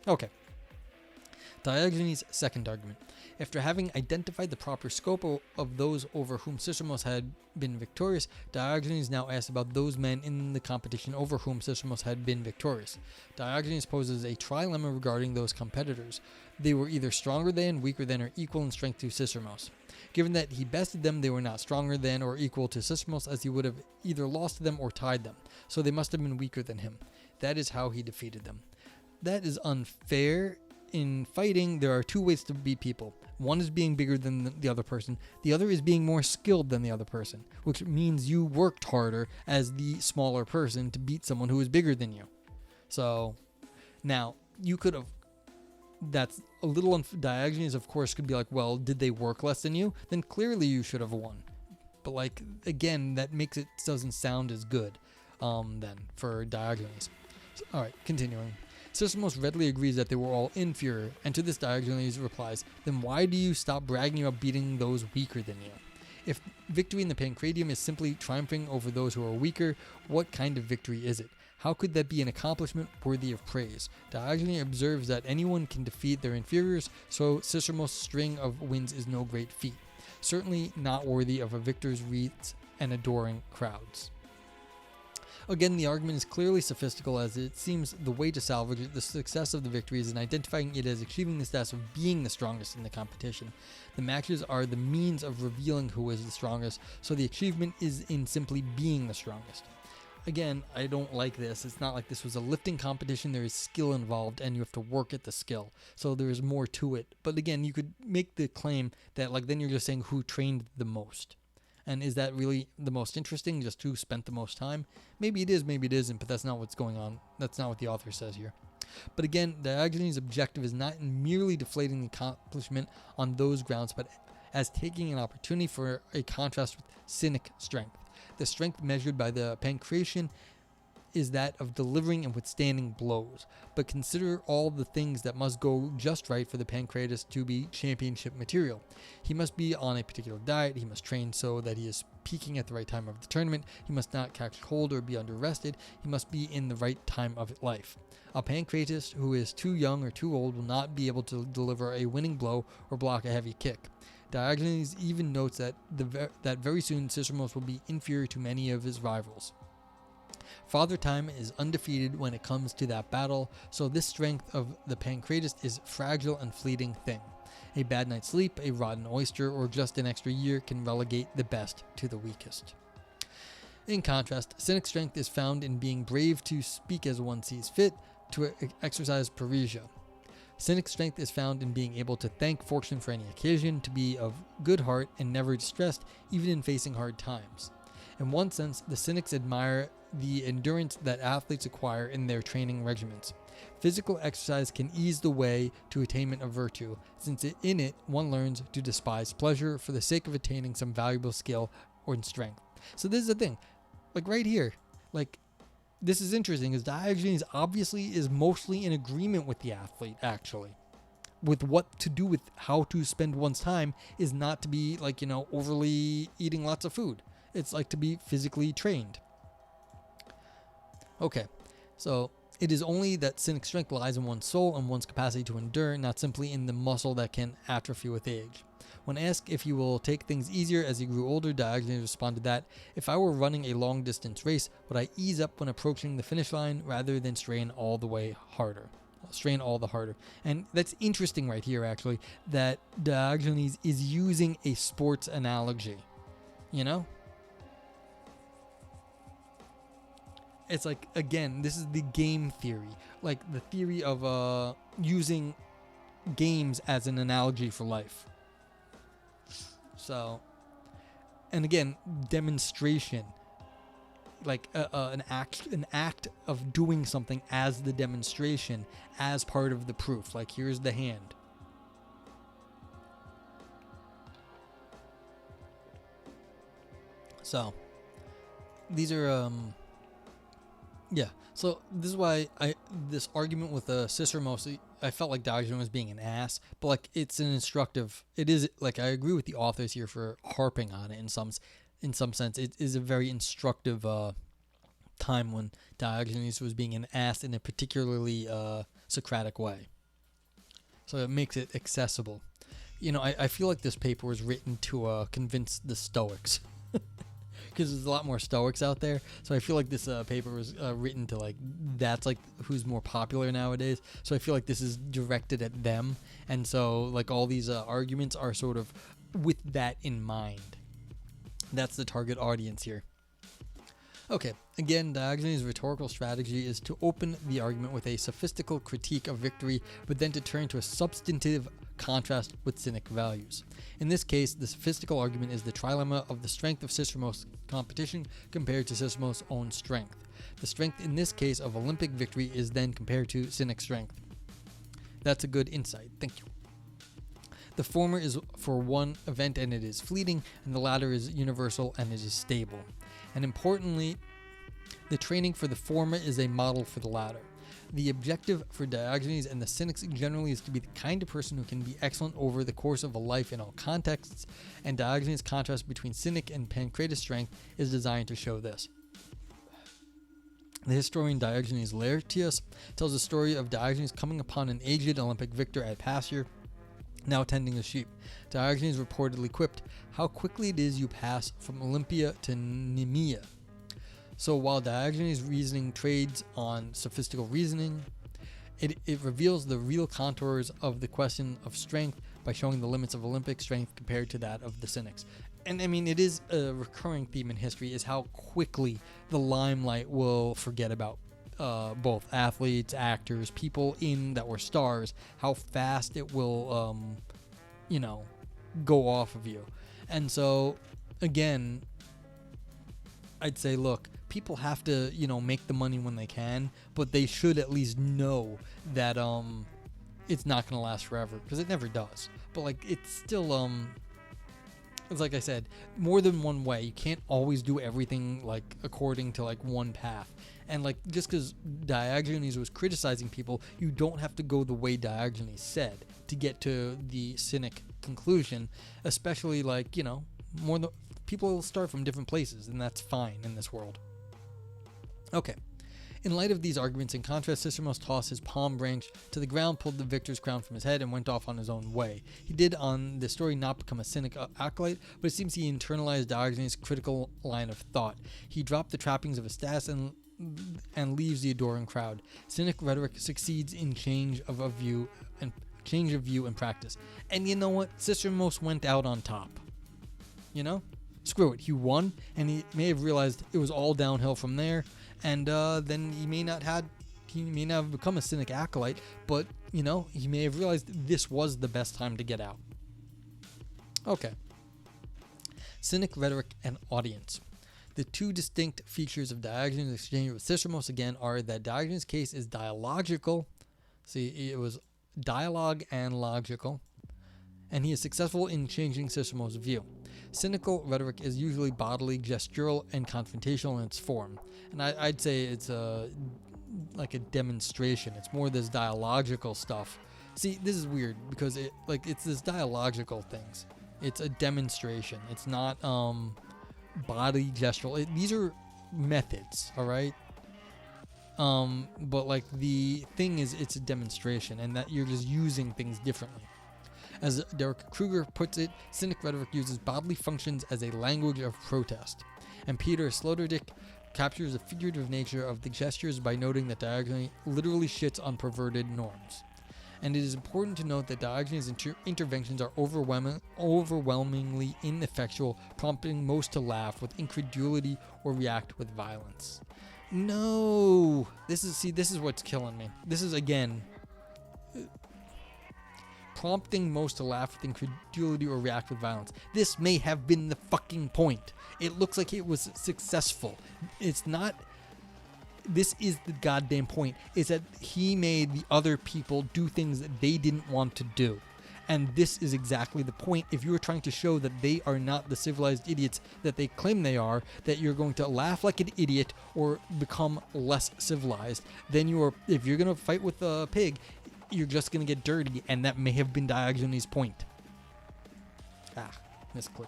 Okay. Diogenes' second argument. After having identified the proper scope of those over whom Cicero had been victorious, Diogenes now asks about those men in the competition over whom Cicero had been victorious. Diogenes poses a trilemma regarding those competitors. They were either stronger than, weaker than, or equal in strength to Cicero's. Given that he bested them, they were not stronger than or equal to Cicero's, as he would have either lost to them or tied them, so they must have been weaker than him. That is how he defeated them. That is unfair. In fighting, there are two ways to beat people. One is being bigger than the other person. The other is being more skilled than the other person, which means you worked harder as the smaller person to beat someone who is bigger than you. So, now, you could have... That's a little... Diogenes, of course, could be like, well, did they work less than you? Then clearly you should have won. But, like, again, that makes it... doesn't sound as good, then, for Diogenes. So, alright, continuing. Cicero readily agrees that they were all inferior, and to this Diogenes replies, then why do you stop bragging about beating those weaker than you? If victory in the Pancratium is simply triumphing over those who are weaker, what kind of victory is it? How could that be an accomplishment worthy of praise? Diogenes observes that anyone can defeat their inferiors, so Cicero's string of wins is no great feat. Certainly not worthy of a victor's wreaths and adoring crowds. Again, the argument is clearly sophistical, as it seems the way to salvage the success of the victory is in identifying it as achieving the status of being the strongest in the competition. The matches are the means of revealing who is the strongest, so the achievement is in simply being the strongest. Again, I don't like this. It's not like this was a lifting competition. There is skill involved, and you have to work at the skill. So there is more to it. But again, you could make the claim that, like, then you're just saying who trained the most. And is that really the most interesting, just who spent the most time? Maybe it is, maybe it isn't, but that's not what's going on. That's not what the author says here. But again, Diogenes' objective is not in merely deflating the accomplishment on those grounds, but as taking an opportunity for a contrast with cynic strength. The strength measured by the Pancratian is that of delivering and withstanding blows. But consider all the things that must go just right for the Pancratus to be championship material. He must be on a particular diet, he must train so that he is peaking at the right time of the tournament, he must not catch cold or be under-rested, he must be in the right time of life. A Pancratus who is too young or too old will not be able to deliver a winning blow or block a heavy kick. Diogenes even notes that very soon Cicero will be inferior to many of his rivals. Father Time is undefeated when it comes to that battle, so this strength of the pancreatist is fragile and fleeting thing. A bad night's sleep, a rotten oyster, or just an extra year can relegate the best to the weakest. In contrast, cynic strength is found in being brave to speak as one sees fit, to exercise parrhesia. Cynic strength is found in being able to thank fortune for any occasion, to be of good heart and never distressed, even in facing hard times. In one sense, the cynics admire the endurance that athletes acquire in their training regimens. Physical exercise can ease the way to attainment of virtue, since in it one learns to despise pleasure for the sake of attaining some valuable skill or strength. So this is the thing, like right here, like this is interesting, because Diogenes obviously is mostly in agreement with the athlete, actually. With what to do with how to spend one's time is not to be like, overly eating lots of food. It's like to be physically trained. Okay, so it is only that cynic strength lies in one's soul and one's capacity to endure, not simply in the muscle that can atrophy with age. When asked if he will take things easier as he grew older, Diogenes responded that, if I were running a long-distance race, would I ease up when approaching the finish line rather than strain all the harder. And that's interesting right here, actually, that Diogenes is using a sports analogy. It's like, again, this is the game theory. Like the theory of using games as an analogy for life. So, and again, demonstration, like an act of doing something as the demonstration, as part of the proof. Like, here's the hand. So, these are yeah. So this is why this argument with Cicero mostly, I felt like Diogenes was being an ass, but like it is like, I agree with the authors here for harping on it in some sense. It is a very instructive time when Diogenes was being an ass in a particularly Socratic way. So it makes it accessible. I feel like this paper was written to convince the Stoics. Because there's a lot more Stoics out there, so I feel like this paper was written to that's who's more popular nowadays. So I feel like this is directed at them, and so like all these arguments are sort of with that in mind. That's the target audience here. Okay, again, Diogenes' rhetorical strategy is to open the argument with a sophistical critique of victory, but then to turn to a substantive contrast with cynic values. In this case, the sophistical argument is the trilemma of the strength of Cicero's competition compared to Cicero's own strength. The strength in this case of Olympic victory is then compared to cynic strength. That's a good insight. Thank you. The former is for one event and it is fleeting, and the latter is universal and it is stable. And importantly, the training for the former is a model for the latter. The objective for Diogenes and the cynics generally is to be the kind of person who can be excellent over the course of a life in all contexts, and Diogenes' contrast between cynic and pancreatist strength is designed to show this. The historian Diogenes Laertius tells a story of Diogenes coming upon an aged Olympic victor at pasture, now tending the sheep. Diogenes reportedly quipped, "How quickly it is you pass from Olympia to Nemea." So while Diogenes' reasoning trades on sophistical reasoning, it reveals the real contours of the question of strength by showing the limits of Olympic strength compared to that of the cynics. And I mean, it is a recurring theme in history, is how quickly the limelight will forget about both athletes, actors, people that were stars, how fast it will, go off of you. And so, again, I'd say, look, people have to, make the money when they can, but they should at least know that it's not going to last forever, because it never does. But it's still it's like I said, more than one way. You can't always do everything according to one path. And just because Diogenes was criticizing people, you don't have to go the way Diogenes said to get to the cynic conclusion, especially people will start from different places, and that's fine in this world. Okay. In light of these arguments, in contrast, Cicero tossed his palm branch to the ground, pulled the victor's crown from his head, and went off on his own way. He did on this story not become a cynic acolyte, but it seems he internalized Diogenes' critical line of thought. He dropped the trappings of his status and and leaves the adoring crowd. Cynic rhetoric succeeds in change of view and practice. And you know what? Cicero went out on top. You know? Screw it. He won, and he may have realized it was all downhill from there. And then he may not have become a Cynic acolyte, but he may have realized this was the best time to get out. Okay. Cynic rhetoric and audience. The two distinct features of Diogenes' exchange with Cicero again are that Diogenes' case is dialogical. See, it was dialogue and logical, and he is successful in changing Cicero's view. Cynical rhetoric is usually bodily, gestural, and confrontational in its form, and I'd say it's like a demonstration. It's more this dialogical stuff. See, this is weird because it's this dialogical things. It's a demonstration. It's not body gestural. These are methods, all right? But like the thing is, it's a demonstration, and that you're just using things differently. As Derek Kruger puts it, Cynic rhetoric uses bodily functions as a language of protest. And Peter Sloterdijk captures the figurative nature of the gestures by noting that Diogenes literally shits on perverted norms. And it is important to note that Diogenes' interventions are overwhelmingly ineffectual, prompting most to laugh with incredulity or react with violence. No! This is what's killing me. This is, again, prompting most to laugh with incredulity or react with violence. This may have been the fucking point. It looks like it was successful. It's not. This is the goddamn point. Is that he made the other people do things that they didn't want to do. And this is exactly the point. If you are trying to show that they are not the civilized idiots that they claim they are, that you're going to laugh like an idiot or become less civilized, then if you're going to fight with a pig, you're just going to get dirty, and that may have been Diogenes' point. Misclick.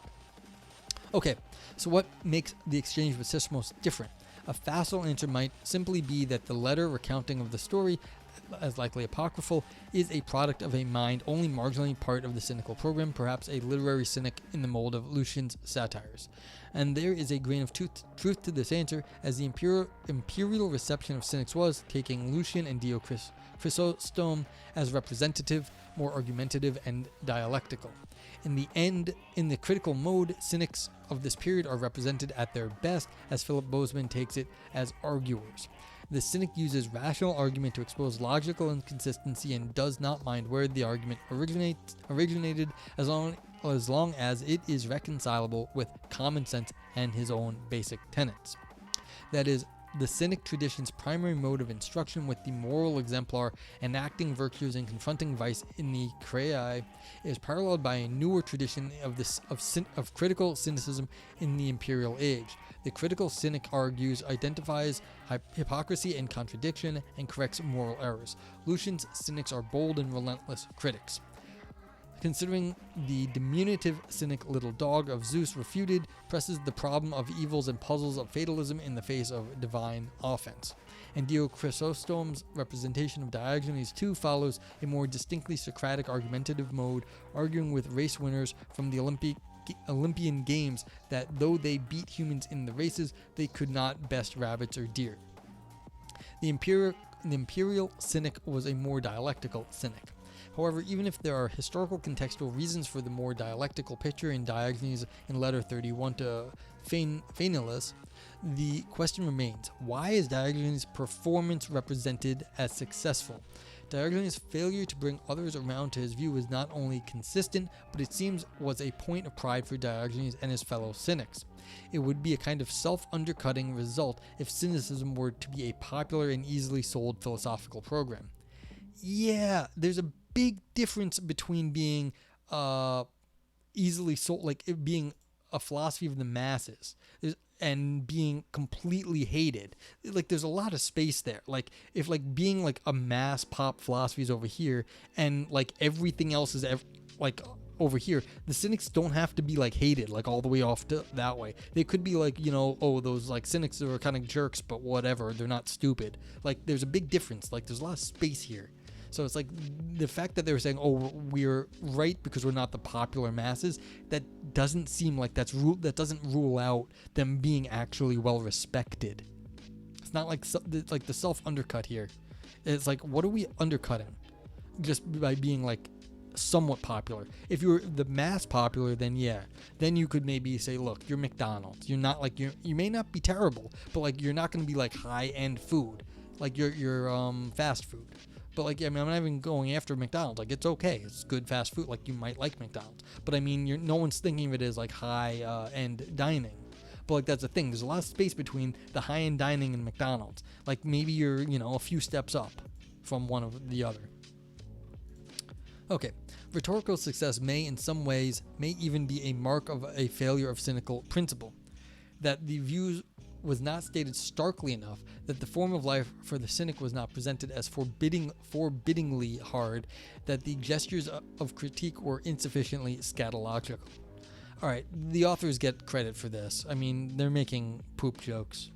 Okay, so what makes the exchange with Cicero different? A facile answer might simply be that the letter recounting of the story, as likely apocryphal, is a product of a mind only marginally part of the cynical program, perhaps a literary cynic in the mold of Lucian's satires. And there is a grain of truth to this answer, as the imperial reception of cynics was, taking Lucian and Chrysostom as representative, more argumentative, and dialectical. In the end, in the critical mode, cynics of this period are represented at their best, as Philip Bozeman takes it, as arguers. The cynic uses rational argument to expose logical inconsistency and does not mind where the argument originated as long as it is reconcilable with common sense and his own basic tenets. That is, the cynic tradition's primary mode of instruction with the moral exemplar enacting virtues and confronting vice in the Creae is paralleled by a newer tradition of critical cynicism in the imperial age. The critical cynic argues, identifies hypocrisy and contradiction, and corrects moral errors. Lucian's cynics are bold and relentless critics. Considering the diminutive cynic little dog of Zeus refuted, presses the problem of evils and puzzles of fatalism in the face of divine offense. And Chrysostom's representation of Diogenes too follows a more distinctly Socratic argumentative mode, arguing with race winners from the Olympian Games that though they beat humans in the races, they could not best rabbits or deer. The imperial cynic was a more dialectical cynic. However, even if there are historical contextual reasons for the more dialectical picture in Diogenes in letter 31 to Phaenilus, the question remains, why is Diogenes' performance represented as successful? Diogenes' failure to bring others around to his view is not only consistent, but it seems was a point of pride for Diogenes and his fellow cynics. It would be a kind of self-undercutting result if cynicism were to be a popular and easily sold philosophical program. Yeah, there's a big difference between being easily sold, like it being a philosophy of the masses, and being completely hated. Like there's a lot of space there. Like if like being like a mass pop philosophy is over here, and like everything else is like over here, the cynics don't have to be like hated like all the way off to that way. They could be like, those like cynics are kind of jerks, but whatever, they're not stupid. Like there's a big difference. Like there's a lot of space here. So it's like the fact that they were saying, "Oh, we're right because we're not the popular masses," that doesn't seem like that doesn't rule out them being actually well respected. It's not like like the self undercut here. It's like, what are we undercutting? Just by being like somewhat popular. If you're the mass popular, then yeah, then you could maybe say, look, you're McDonald's. You're not like you may not be terrible, but like you're not going to be like high end food, like you're fast food. But like, I mean, I'm not even going after McDonald's. Like, it's okay. It's good fast food. Like, you might like McDonald's. But I mean, no one's thinking of it as like high end dining. But like, that's the thing. There's a lot of space between the high end dining and McDonald's. Like, maybe you're, a few steps up from one of the other. Okay. Rhetorical success may, in some ways, may even be a mark of a failure of cynical principle. That the views was not stated starkly enough, that the form of life for the cynic was not presented as forbiddingly hard, that the gestures of critique were insufficiently scatological. All right, the authors get credit for this. I mean, they're making poop jokes.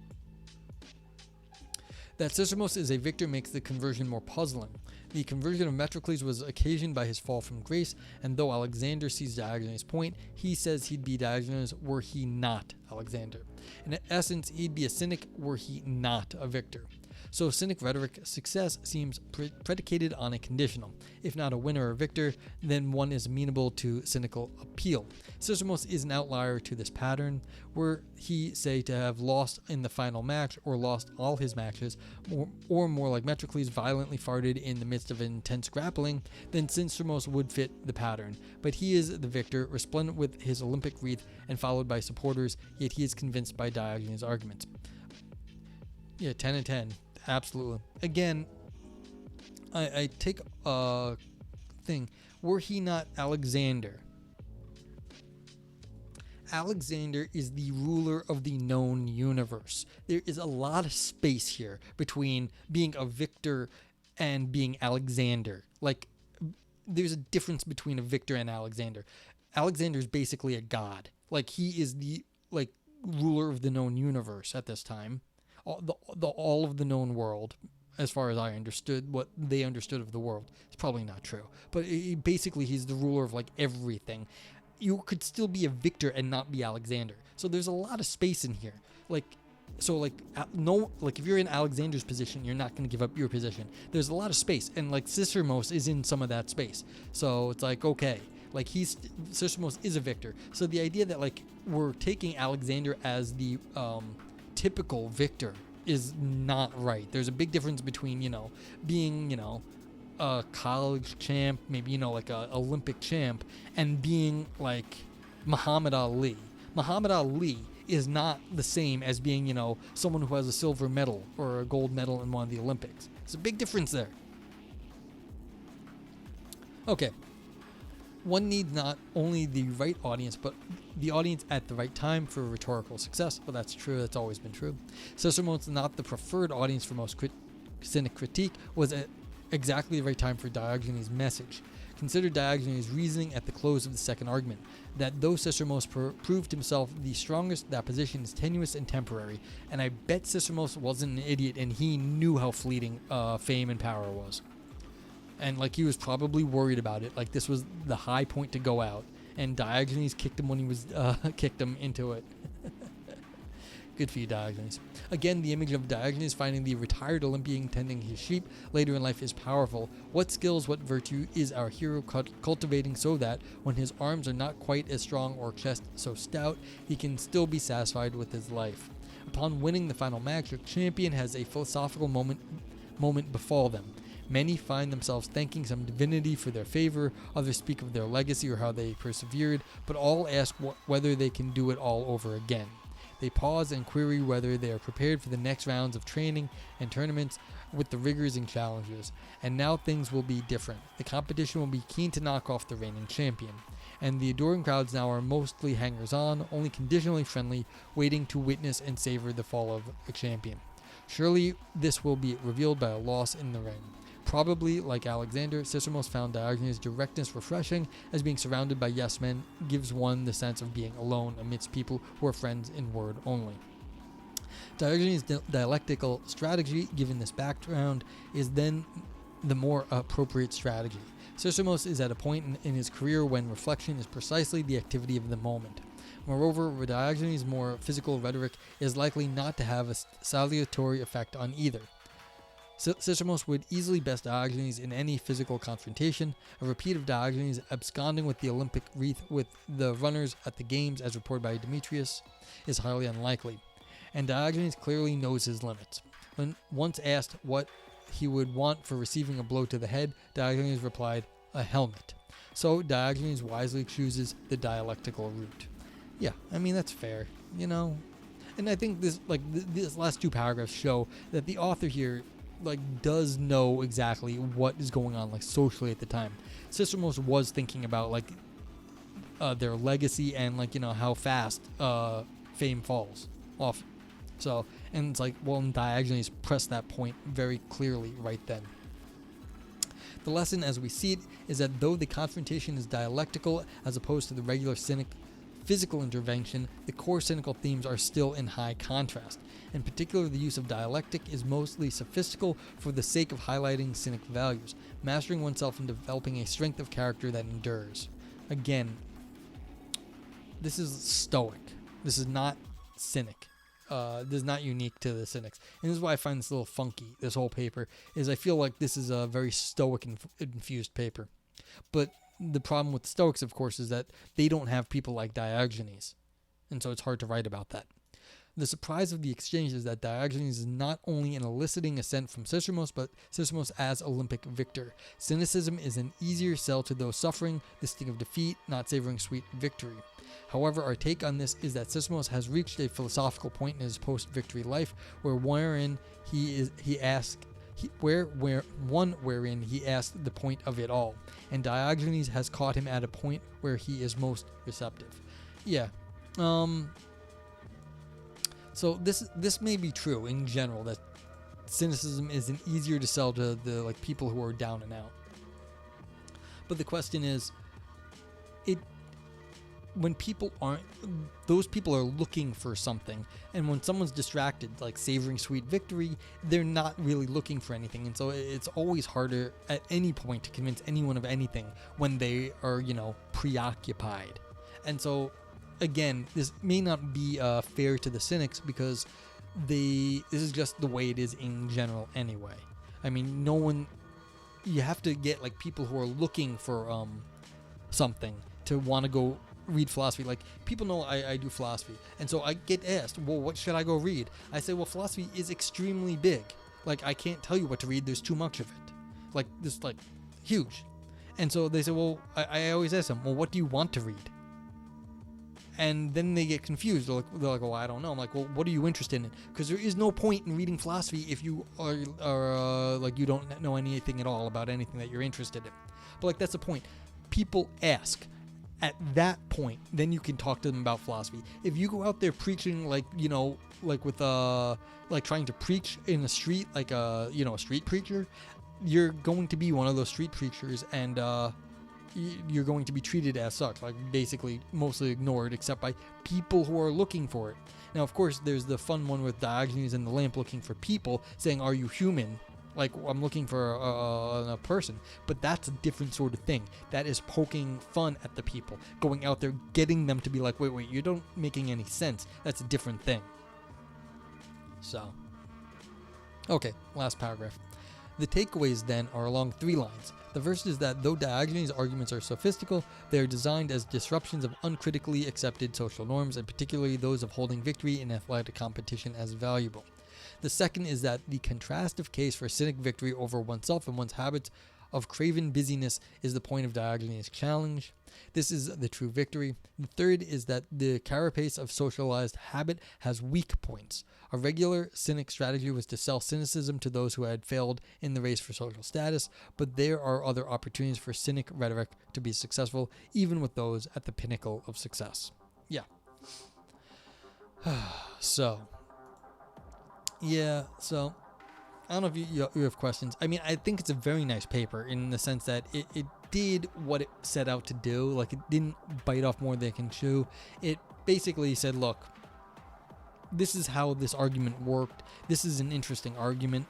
That Sistramos is a victor makes the conversion more puzzling. The conversion of Metrocles was occasioned by his fall from grace, and though Alexander sees Diogenes' point, he says he'd be Diogenes were he not Alexander. In essence, he'd be a cynic were he not a victor. So cynic rhetoric success seems predicated on a conditional. If not a winner or victor, then one is amenable to cynical appeal. Sistramos is an outlier to this pattern. Were he, say, to have lost in the final match or lost all his matches, or more like Metrocles violently farted in the midst of intense grappling, then Sistramos would fit the pattern. But he is the victor, resplendent with his Olympic wreath and followed by supporters, yet he is convinced by Diogenes' arguments. Yeah, 10 and 10. Absolutely. Again, I take a thing. Were he not Alexander? Alexander is the ruler of the known universe. There is a lot of space here between being a victor and being Alexander. Like, there's a difference between a victor and Alexander. Alexander is basically a god. Like, he is the ruler of the known universe at this time. All of the known world, as far as I understood, what they understood of the world. It's probably not true. But basically, he's the ruler of, everything. You could still be a victor and not be Alexander. So there's a lot of space in here. If you're in Alexander's position, you're not going to give up your position. There's a lot of space. And, Sistramos is in some of that space. So it's okay. Sistramos is a victor. So the idea that, we're taking Alexander as the typical victor is not right. There's a big difference between, being, a college champ, maybe, a Olympic champ, and being Muhammad Ali. Muhammad Ali is not the same as being, someone who has a silver medal or a gold medal in one of the Olympics. There's a big difference there. Okay. One needs not only the right audience, but the audience at the right time for rhetorical success. Well, that's true. That's always been true. Sistramos, not the preferred audience for most cynic critique, was at exactly the right time for Diogenes' message. Consider Diogenes' reasoning at the close of the second argument, that though Sistramos proved himself the strongest, that position is tenuous and temporary. And I bet Sistramos wasn't an idiot, and he knew how fleeting fame and power was. And he was probably worried about it. This was the high point to go out, and Diogenes kicked him when he was kicked him into it. Good for you, Diogenes. Again, the image of Diogenes finding the retired Olympian tending his sheep later in life is powerful. What skills, what virtue is our hero cultivating so that when his arms are not quite as strong or chest so stout, he can still be satisfied with his life? Upon winning the final match, your champion has a philosophical moment befall them. Many find themselves thanking some divinity for their favor, others speak of their legacy or how they persevered, but all ask whether they can do it all over again. They pause and query whether they are prepared for the next rounds of training and tournaments with the rigors and challenges. And now things will be different. The competition will be keen to knock off the reigning champion. And the adoring crowds now are mostly hangers-on, only conditionally friendly, waiting to witness and savor the fall of a champion. Surely this will be revealed by a loss in the ring. Probably, like Alexander, Sistramos found Diogenes' directness refreshing, as being surrounded by yes-men gives one the sense of being alone amidst people who are friends in word only. Diogenes' dialectical strategy, given this background, is then the more appropriate strategy. Sistramos is at a point in his career when reflection is precisely the activity of the moment. Moreover, Diogenes' more physical rhetoric is likely not to have a salutary effect on either. Sistramos would easily best Diogenes in any physical confrontation. A repeat of Diogenes absconding with the Olympic wreath with the runners at the games, as reported by Demetrius, is highly unlikely. And Diogenes clearly knows his limits. When once asked what he would want for receiving a blow to the head, Diogenes replied, "A helmet." So Diogenes wisely chooses the dialectical route. Yeah, I mean, that's fair, you know? And I think this last two paragraphs show that the author here does know exactly what is going on socially at the time. Sistramos was thinking about their legacy and how fast fame falls off. So, and it's Diogenes pressed that point very clearly right then. The lesson as we see it is that though the confrontation is dialectical as opposed to the regular cynic physical intervention, the core cynical themes are still in high contrast. In particular, the use of dialectic is mostly sophistical for the sake of highlighting cynic values, mastering oneself and developing a strength of character that endures. Again, this is stoic. This is not cynic. This is not unique to the cynics. And this is why I find this a little funky, this whole paper, is I feel like this is a very stoic infused paper. But the problem with the Stoics, of course, is that they don't have people like Diogenes. And so it's hard to write about that. The surprise of the exchange is that Diogenes is not only an eliciting assent from Sistramos, but Sistramos as Olympic victor. Cynicism is an easier sell to those suffering the sting of defeat, not savoring sweet victory. However, our take on this is that Sistramos has reached a philosophical point in his post-victory life wherein he asked the point of it all, and Diogenes has caught him at a point where he is most receptive. Yeah. So this may be true in general, that cynicism is easier to sell to the people who are down and out. But the question is, when those people are looking for something, and when someone's distracted, savoring sweet victory, they're not really looking for anything. And so it's always harder at any point to convince anyone of anything when they are, preoccupied. And so, again, this may not be fair to the cynics because this is just the way it is in general anyway. I mean, you have to get people who are looking for something to want to go read philosophy. People know I do philosophy, and so I get asked, well, what should I go read? I say, well, philosophy is extremely big. I can't tell you what to read. There's too much of it. This huge. And so they say, well, I always ask them, well, what do you want to read? And then they get confused. They're like, well, I don't know. I'm like, well, what are you interested in? Because there is no point in reading philosophy if you are you don't know anything at all about anything that you're interested in. But that's the point. People ask. At that point, then you can talk to them about philosophy. If you go out there preaching with trying to preach in the street, a street preacher, you're going to be one of those street preachers, and you're going to be treated as such, basically mostly ignored, except by people who are looking for it. Now, of course, there's the fun one with Diogenes and the lamp looking for people, saying, "Are you human?" I'm looking for a person. But that's a different sort of thing. That is poking fun at the people, going out there, getting them to be like, wait, you don't making any sense. That's a different thing. So, okay, last paragraph. The takeaways then are along 3 lines. The first is that though Diogenes' arguments are sophistical, they are designed as disruptions of uncritically accepted social norms, and particularly those of holding victory in athletic competition as valuable. The second is that the contrastive case for cynic victory over oneself and one's habits of craven busyness is the point of Diogenes' challenge. This is the true victory. The third is that the carapace of socialized habit has weak points. A regular cynic strategy was to sell cynicism to those who had failed in the race for social status, but there are other opportunities for cynic rhetoric to be successful, even with those at the pinnacle of success. Yeah. So I don't know if you have questions. I mean, I think it's a very nice paper in the sense that it did what it set out to do. It didn't bite off more than it can chew. It basically said, look, this is how this argument worked. This is an interesting argument.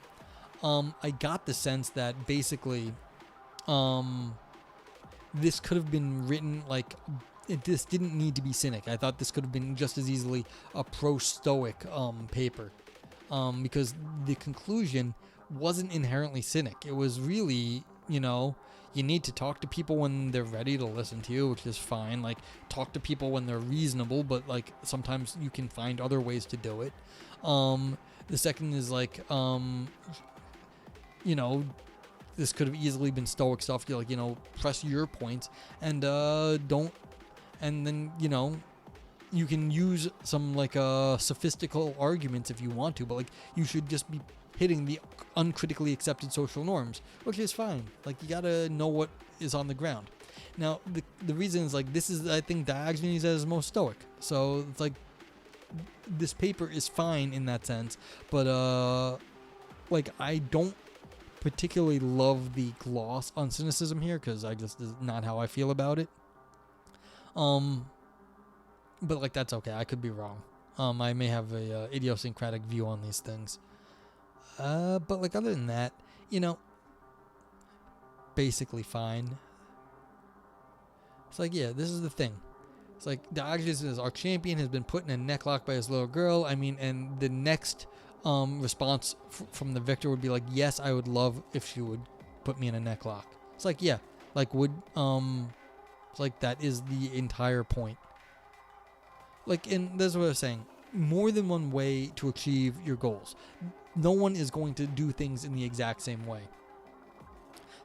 I got the sense that basically this could have been written this didn't need to be Cynic. I thought this could have been just as easily a pro-Stoic paper, because the conclusion wasn't inherently Cynic. It was really, you need to talk to people when they're ready to listen to you, which is fine. Like, talk to people when they're reasonable, but like sometimes you can find other ways to do it. The second is like, this could have easily been Stoic stuff. You like, press your points and don't, and then you can use some like sophistical arguments if you want to, but like you should just be hitting the uncritically accepted social norms, which is fine. Like, you gotta know what is on the ground. Now, the reason is like, this is, I think, Diogenes as most Stoic, so it's like this paper is fine in that sense, but like, I don't particularly love the gloss on cynicism here, because I just is not how I feel about it. But like, that's okay. I could be wrong. I may have a idiosyncratic view on these things. But like, other than that, basically fine. It's like, yeah, this is the thing. It's like, Diogenes is our champion, has been put in a necklock by his little girl. I mean, and the next response from the victor would be like, yes, I would love if she would put me in a necklock. It's like, yeah, like, it's like, that is the entire point. Like, and that's what I was saying. More than one way to achieve your goals. No one is going to do things in the exact same way.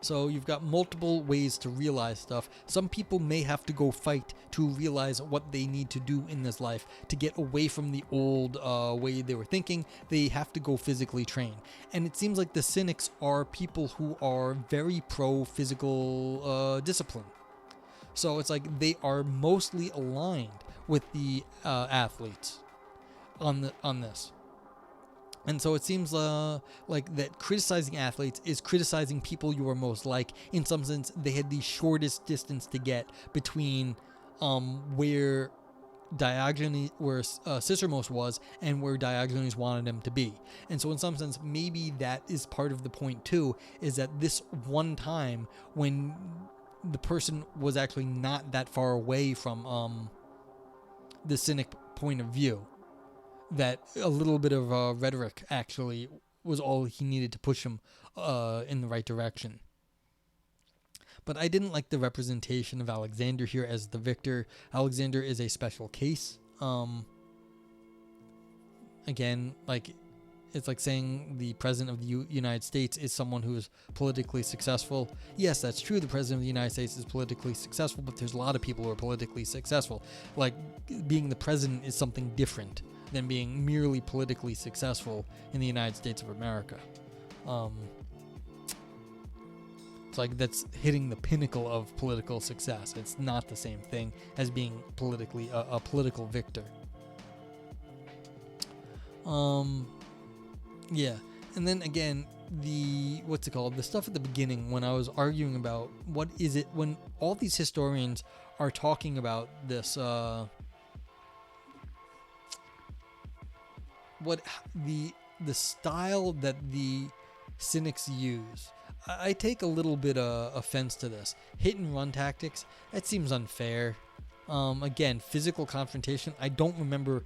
So you've got multiple ways to realize stuff. Some people may have to go fight to realize what they need to do in this life to get away from the old way they were thinking. They have to go physically train. And it seems like the Cynics are people who are very pro-physical discipline. So it's like they are mostly aligned with the athletes on this. And so it seems like that criticizing athletes is criticizing people you are most like. In some sense, they had the shortest distance to get between where Diogenes, where Cicermos was, and where Diogenes wanted him to be. And so in some sense, maybe that is part of the point too, is that this one time when the person was actually not that far away from the Cynic point of view, that a little bit of rhetoric actually was all he needed to push him in the right direction. But I didn't like the representation of Alexander here as the victor. Alexander is a special case. Again, like, it's like saying the president of the United States is someone who is politically successful. Yes, that's true. The president of the United States is politically successful, but there's a lot of people who are politically successful. Like, being the president is something different than being merely politically successful in the United States of America. It's like, that's hitting the pinnacle of political success. It's not the same thing as being politically a political victor. Yeah, and then again, the stuff at the beginning when I was arguing about what is it when all these historians are talking about this what the style that the Cynics use. I take a little bit of offense to this. Hit and run tactics, that seems unfair. Again, physical confrontation, I don't remember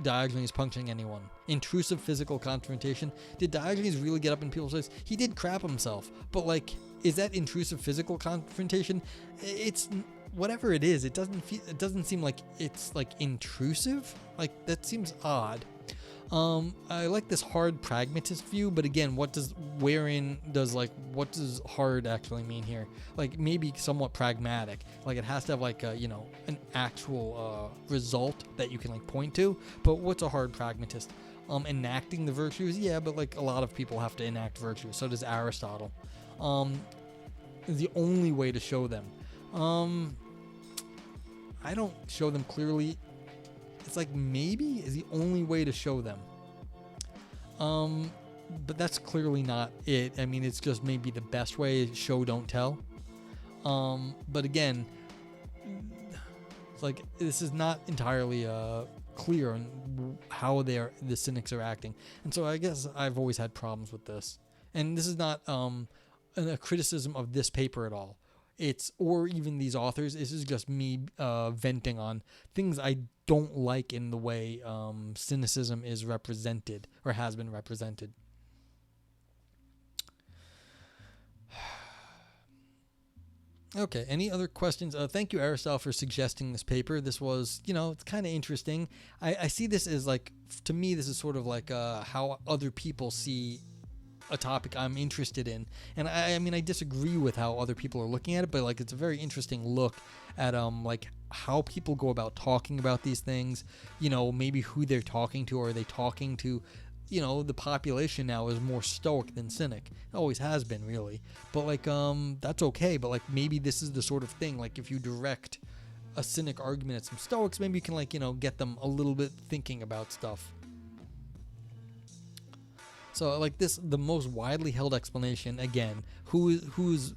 Diogenes punching anyone. Intrusive physical confrontation, did Diogenes really get up in people's face? He did crap himself, but like, is that intrusive physical confrontation? It's whatever it is. It doesn't seem like it's like intrusive. Like, that seems odd. I like this hard pragmatist view, but again, what does hard actually mean here? Like, maybe somewhat pragmatic. Like, it has to have like an actual result that you can like point to. But what's a hard pragmatist? Enacting the virtues, yeah, but like a lot of people have to enact virtues. So does Aristotle. The only way to show them. I don't show them clearly. It's like, maybe is the only way to show them. But that's clearly not it. I mean, it's just maybe the best way, show, don't tell. But again, it's like, this is not entirely clear on how the Cynics are acting. And so I guess I've always had problems with this. And this is not a criticism of this paper at all. or even these authors. This is just me venting on things I don't like in the way cynicism is represented or has been represented. Okay, any other questions? Thank you, Aristotle, for suggesting this paper. This was, it's kind of interesting. I see this as to me, this is sort of like how other people see a topic I'm interested in. And I mean, I disagree with how other people are looking at it, but it's a very interesting look at how people go about talking about these things, maybe who they're talking to. Are they talking to, the population now is more stoic than cynic. It always has been, really. But that's okay. But maybe this is the sort of thing, if you direct a cynic argument at some stoics, maybe you can get them a little bit thinking about stuff. So the most widely held explanation, again, who is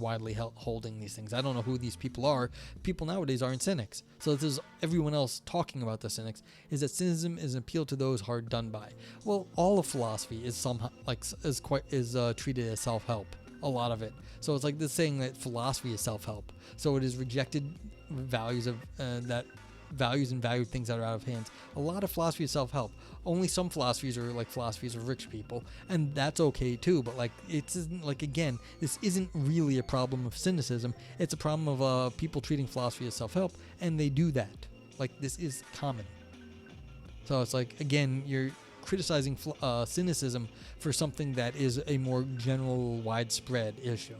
widely holding these things. I don't know who these people are. People nowadays aren't cynics. So this is everyone else talking about the cynics, is that cynicism is an appeal to those hard done by. Well, all of philosophy is somehow is treated as self-help. A lot of it. So it's this saying that philosophy is self-help. So it is rejected values and valued things that are out of hands. A lot of philosophy is self-help. Only some philosophies are philosophies of rich people, and that's okay too. But it isn't again, this isn't really a problem of cynicism. It's a problem of people treating philosophy as self-help, and they do that. This is common. So it's again, you're criticizing cynicism for something that is a more general, widespread issue.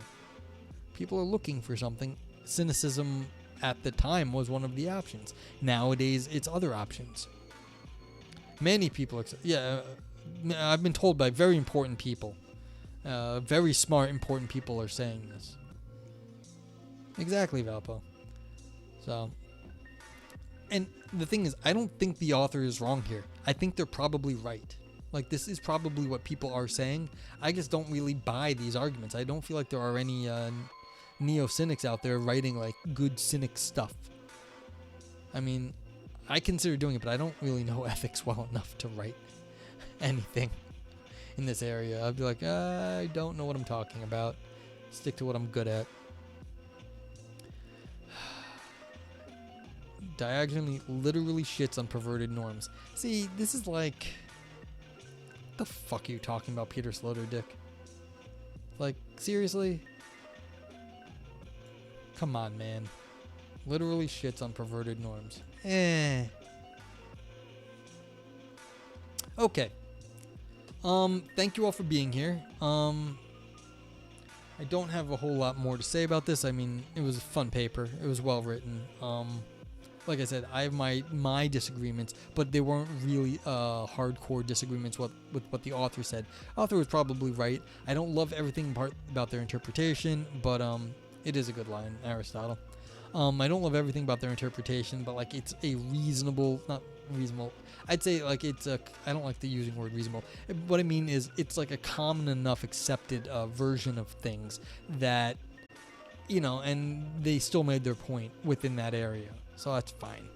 People are looking for something. Cynicism at the time was one of the options. Nowadays, it's other options. Many people, I've been told by very important people, very smart, important people are saying this. Exactly, Valpo. So, and the thing is, I don't think the author is wrong here. I think they're probably right. This is probably what people are saying. I just don't really buy these arguments. I don't feel like there are any neo-cynics out there writing good cynic stuff. I mean, I consider doing it, but I don't really know ethics well enough to write anything in this area. I'd be I don't know what I'm talking about. Stick to what I'm good at. Diogenes literally shits on perverted norms. See, this is what the fuck are you talking about, Peter Sloterdijk? Seriously? Come on, man. Literally shits on perverted norms. Okay. Thank you all for being here. I don't have a whole lot more to say about this. I mean, it was a fun paper. It was well written. Like I said, I have my disagreements, but they weren't really hardcore disagreements with what the author said. Author was probably right. I don't love everything about their interpretation, but it is a good line, Aristotle. I don't love everything about their interpretation, but it's a reasonable, not reasonable. I'd say it's a. I don't like the using word reasonable. What I mean is it's a common enough accepted version of things that, and they still made their point within that area, so that's fine.